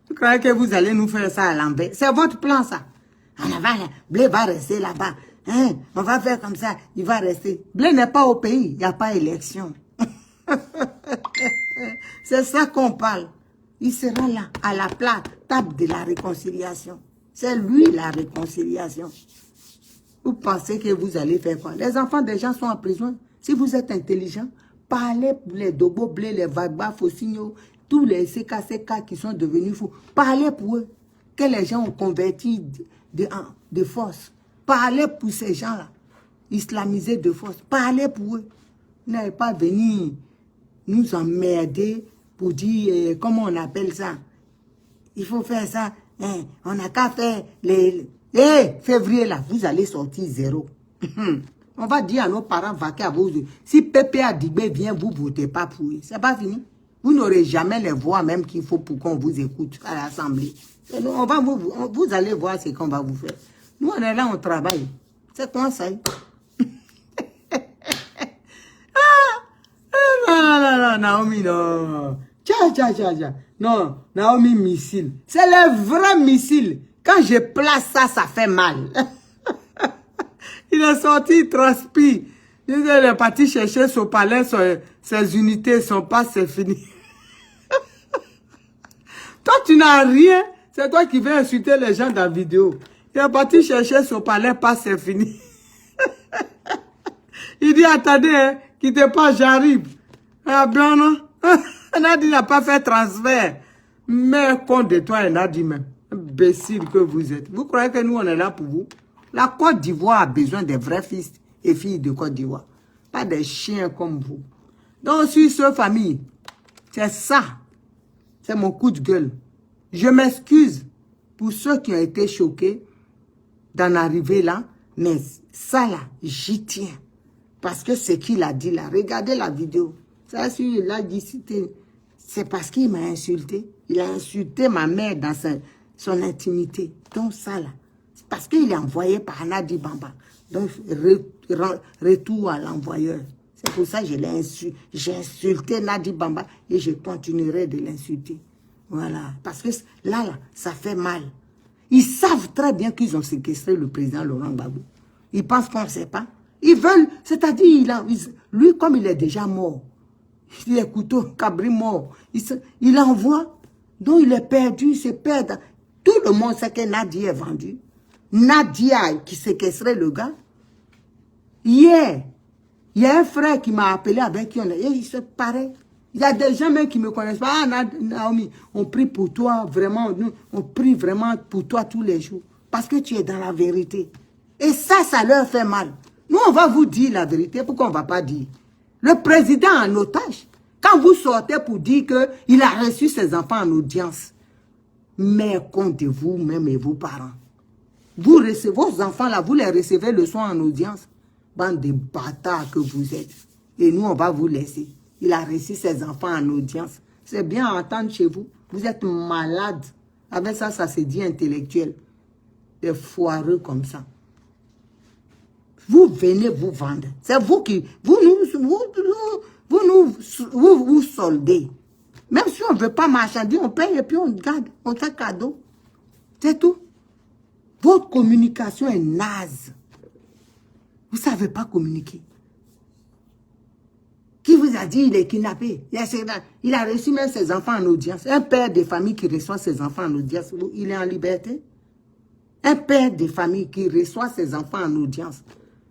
Vous croyez que vous allez nous faire ça à l'envers? C'est votre plan, ça. En avant, Blé va rester là-bas. Hein? On va faire comme ça, il va rester. Blé n'est pas au pays, il n'y a pas élection. C'est ça qu'on parle. Il sera là, à la table de la réconciliation. C'est lui la réconciliation. Vous pensez que vous allez faire quoi? Les enfants des gens sont en prison. Si vous êtes intelligent, parlez pour les Dobo Blé, les Vagba, Fossigno, tous les CKCK qui sont devenus fous. Parlez pour eux. Que les gens ont converti de force. Parlez pour ces gens-là. Islamisés de force. Parlez pour eux. Vous n'allez pas venir nous emmerder pour dire, comment on appelle ça? Il faut faire ça. Hein, on n'a qu'à faire les... février là, vous allez sortir 0. On va dire à nos parents, vaquer à vos... Si Pépé Adigbe vient, vous ne votez pas pour eux. C'est pas fini. Vous n'aurez jamais les voix même qu'il faut pour qu'on vous écoute à l'Assemblée. Vous allez voir ce qu'on va vous faire. Nous, on est là, on travaille. C'est quoi ça? Non, Naomi, non. Tcha. Non, Naomi, missile. C'est le vrai missile. Quand je place ça, ça fait mal. Il est sorti, il transpire. Il est parti chercher son palais, ses unités, son passe, c'est fini. Toi, tu n'as rien. C'est toi qui viens insulter les gens dans la vidéo. Il est parti chercher son palais, passe, c'est fini. Il dit, attendez, hein, quittez pas, j'arrive. Ah, blanc, non? Nadi n'a pas fait transfert. Mais compte de toi, Nadi même. Imbécile que vous êtes. Vous croyez que nous, on est là pour vous? La Côte d'Ivoire a besoin des vrais fils et filles de Côte d'Ivoire. Pas des chiens comme vous. Donc, sur ce famille, c'est ça. C'est mon coup de gueule. Je m'excuse pour ceux qui ont été choqués d'en arriver là. Mais ça là, j'y tiens. Parce que ce qu'il a dit là, regardez la vidéo. Ça, il a dit, c'est parce qu'il m'a insulté. Il a insulté ma mère dans son intimité. Donc ça là, c'est parce qu'il est envoyé par Nadi Bamba. Donc, retour à l'envoyeur. C'est pour ça que j'ai insulté Nadi Bamba et je continuerai de l'insulter. Voilà. Parce que là, ça fait mal. Ils savent très bien qu'ils ont séquestré le président Laurent Gbagbo. Ils pensent qu'on ne sait pas. Ils veulent, c'est-à-dire, lui, comme il est déjà mort, il est couteau, cabri mort, il envoie, donc il est perdu, il se perd. Tout le monde sait que Nadia est vendu. Nadia qui séquestrait le gars. Hier, il y a un frère qui m'a appelé avec qui on est, et il se paraît. Il y a des gens même qui ne me connaissent pas. Ah, Naomi, on prie pour toi, vraiment, on prie vraiment pour toi tous les jours. Parce que tu es dans la vérité. Et ça leur fait mal. Nous, on va vous dire la vérité, pourquoi on ne va pas dire? Le président en otage, quand vous sortez pour dire qu'il a reçu ses enfants en audience, mais comptez-vous même et vos parents. Vous recevez vos enfants là, vous les recevez le soir en audience. Bande de bâtards que vous êtes. Et nous, on va vous laisser. Il a reçu ses enfants en audience. C'est bien à entendre chez vous. Vous êtes malade. Avec ça, ça se dit intellectuel. Des foireux comme ça. Vous venez vous vendre. C'est vous qui... Vous soldez. Même si on ne veut pas marchander, on paye et puis on garde. On fait cadeau. C'est tout. Votre communication est naze. Vous ne savez pas communiquer. Qui vous a dit il est kidnappé? Il a reçu même ses enfants en audience. Un père de famille qui reçoit ses enfants en audience, il est en liberté? Un père de famille qui reçoit ses enfants en audience.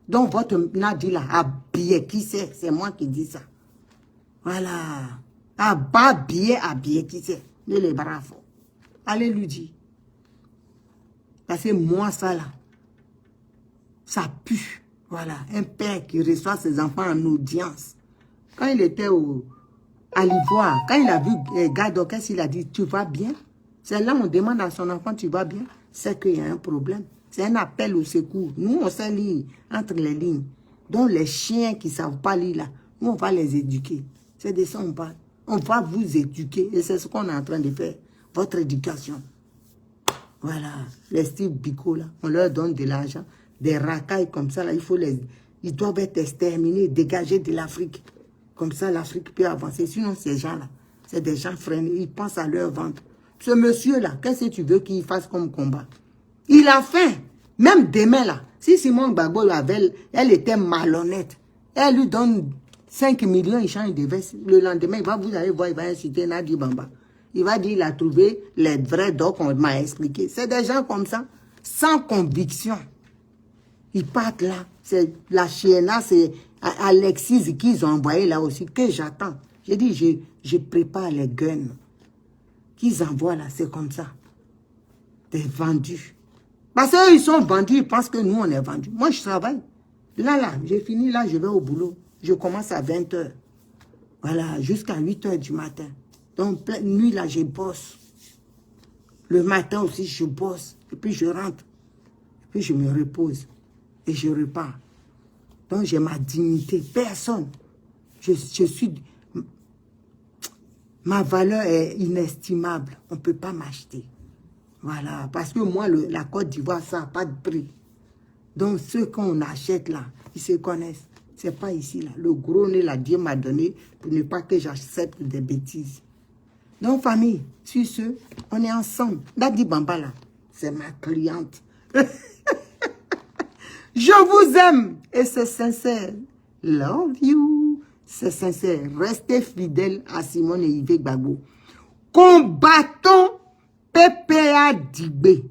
Donc votre Nadi là, habillé, qui c'est? C'est moi qui dis ça. Voilà. Habillé, qui c'est? Les bras forts. Allez lui dire. Parce que moi ça là, ça pue. Voilà. Un père qui reçoit ses enfants en audience. Quand il était à l'Ivoire, quand il a vu Gado, qu'est-ce qu'il a dit? Tu vas bien? C'est là on demande à son enfant, tu vas bien? C'est qu'il y a un problème. C'est un appel au secours. Nous, on sait lire entre les lignes. Donc, les chiens qui ne savent pas lire là, nous, on va les éduquer. C'est de ça qu'on parle. On va vous éduquer. Et c'est ce qu'on est en train de faire. Votre éducation. Voilà. Les Steve Biko là, on leur donne de l'argent. Des racailles comme ça là, ils doivent être exterminés, dégagés de l'Afrique. Comme ça, l'Afrique peut avancer. Sinon, ces gens-là, c'est des gens freinés. Ils pensent à leur ventre. Ce monsieur-là, qu'est-ce que tu veux qu'il fasse comme combat? Il a faim. Même demain, là, si Simone Gbagbo elle était malhonnête, elle lui donne 5 millions, il change de veste. Le lendemain, vous allez voir, il va inciter Nadi Bamba. Il va dire, il a trouvé les vrais docs qu'on m'a expliqué. C'est des gens comme ça, sans conviction. Ils partent là. C'est la Chiena, c'est Alexis qu'ils ont envoyé là aussi, que j'attends. J'ai dit, je prépare les guns qu'ils envoient là, c'est comme ça. Des vendus. Parce qu'ils sont vendus, ils pensent que nous, on est vendus. Moi, je travaille. Là, j'ai fini, là, je vais au boulot. Je commence à 20 h. Voilà, jusqu'à 8 h du matin. Donc, pleine nuit, là, je bosse. Le matin aussi, je bosse. Et puis, je rentre. Et puis, je me repose. Et je repars. Donc, j'ai ma dignité. Personne. Je suis... Ma valeur est inestimable. On ne peut pas m'acheter. Voilà. Parce que moi, la Côte d'Ivoire, ça n'a pas de prix. Donc, ceux qu'on achète là, ils se connaissent. Ce n'est pas ici, là. Le gros nez, là, Dieu m'a donné pour ne pas que j'accepte des bêtises. Donc, famille, sur ce, on est ensemble. Nadi Bamba, là, c'est ma cliente. Je vous aime. Et c'est sincère. Love you. C'est sincère. Restez fidèles à Simone et Yves Gbagbo. Combattons PPA Digbe.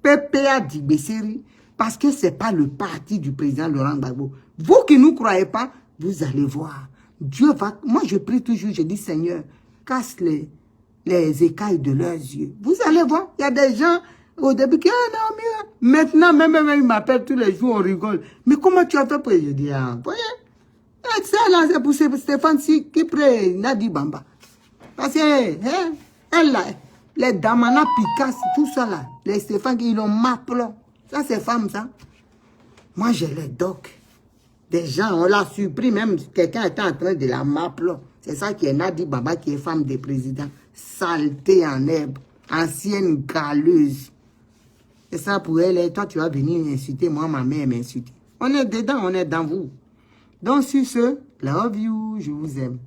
PPA Digbe, série. Parce que ce n'est pas le parti du président Laurent Gbagbo. Vous qui ne nous croyez pas, vous allez voir. Dieu va... Moi, je prie toujours, je dis, Seigneur, casse les écailles de leurs yeux. Vous allez voir, il y a des gens, au début, qui non, mieux. Maintenant, même ils m'appellent tous les jours, on rigole. Mais comment tu as fait pour... Je dis, ah, voyez, ça là, c'est pour Stéphane qui prie Nadi Bamba. Parce que, hein, elle là, les Damana Picasso, tout ça là, les Stéphane, ils ont m'appelé. Ça, c'est femme, ça. Moi, j'ai les docs. Des gens, on l'a surpris, même quelqu'un était en train de la m'appeler. C'est ça qui est Nadi Baba, qui est femme des présidents. Saleté en herbe, ancienne galeuse. C'est ça pour elle. Et toi, tu vas venir m'insulter. Moi, ma mère m'insulte. On est dedans, on est dans vous. Donc, sur ce, love you, je vous aime.